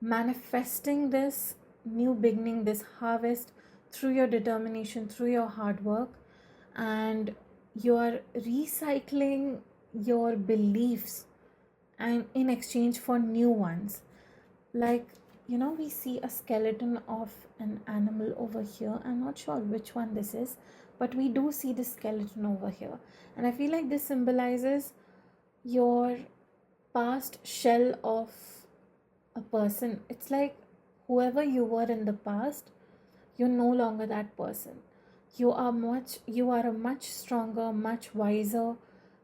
manifesting this new beginning, this harvest through your determination, through your hard work, and you're recycling your beliefs and in exchange for new ones. Like, we see a skeleton of an animal over here. I'm not sure which one this is, but we do see the skeleton over here. And I feel like this symbolizes your past shell of a person. It's like whoever you were in the past, you're no longer that person. You are a much stronger, much wiser,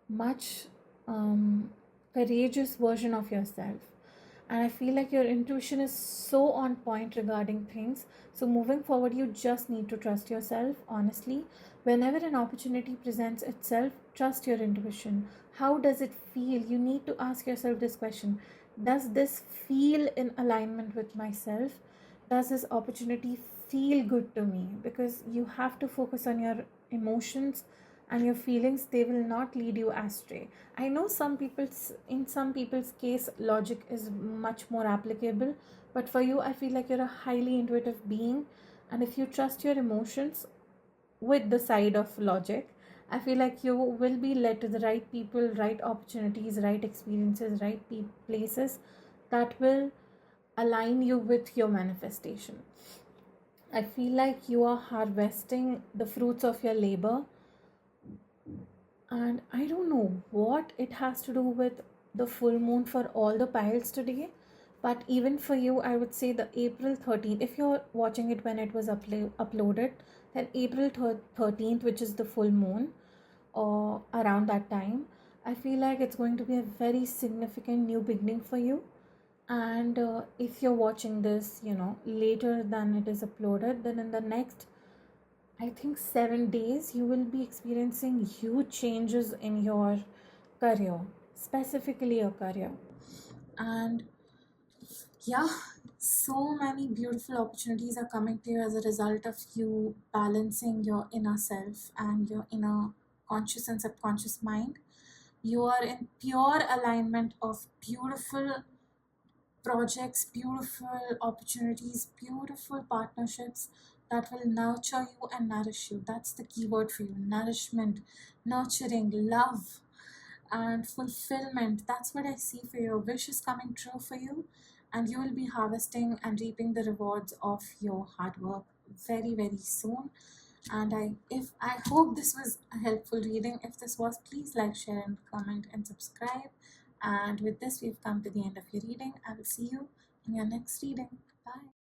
much courageous version of yourself. And I feel like your intuition is so on point regarding things. So moving forward, you just need to trust yourself, honestly. Whenever an opportunity presents itself, trust your intuition. How does it feel? You need to ask yourself this question: does this feel in alignment with myself? Does this opportunity feel good to me? Because you have to focus on your emotions and your feelings. They will not lead you astray. I know in some people's case logic is much more applicable, but for you I feel like you're a highly intuitive being, and if you trust your emotions with the side of logic, I feel like you will be led to the right people, right opportunities, right experiences, right places that will align you with your manifestation. I feel like you are harvesting the fruits of your labor, and I don't know what it has to do with the full moon for all the piles today, but even for you, I would say the April 13th, if you're watching it when it was uploaded, then April 13th, which is the full moon, or around that time, I feel like it's going to be a very significant new beginning for you. And if you're watching this, later than it is uploaded, then in the next, I think, 7 days, you will be experiencing huge changes in your career, specifically your career. And yeah, so many beautiful opportunities are coming to you as a result of you balancing your inner self and your inner conscious and subconscious mind. You are in pure alignment of beautiful projects, beautiful opportunities, beautiful partnerships that will nurture you and nourish you. That's the keyword for you: nourishment, nurturing, love, and fulfillment. That's what I see for you. Wish is coming true for you, and you will be harvesting and reaping the rewards of your hard work very, very soon. And I hope this was a helpful reading. If this was, please like, share, and comment and subscribe. And with this, we've come to the end of your reading. I will see you in your next reading. Bye.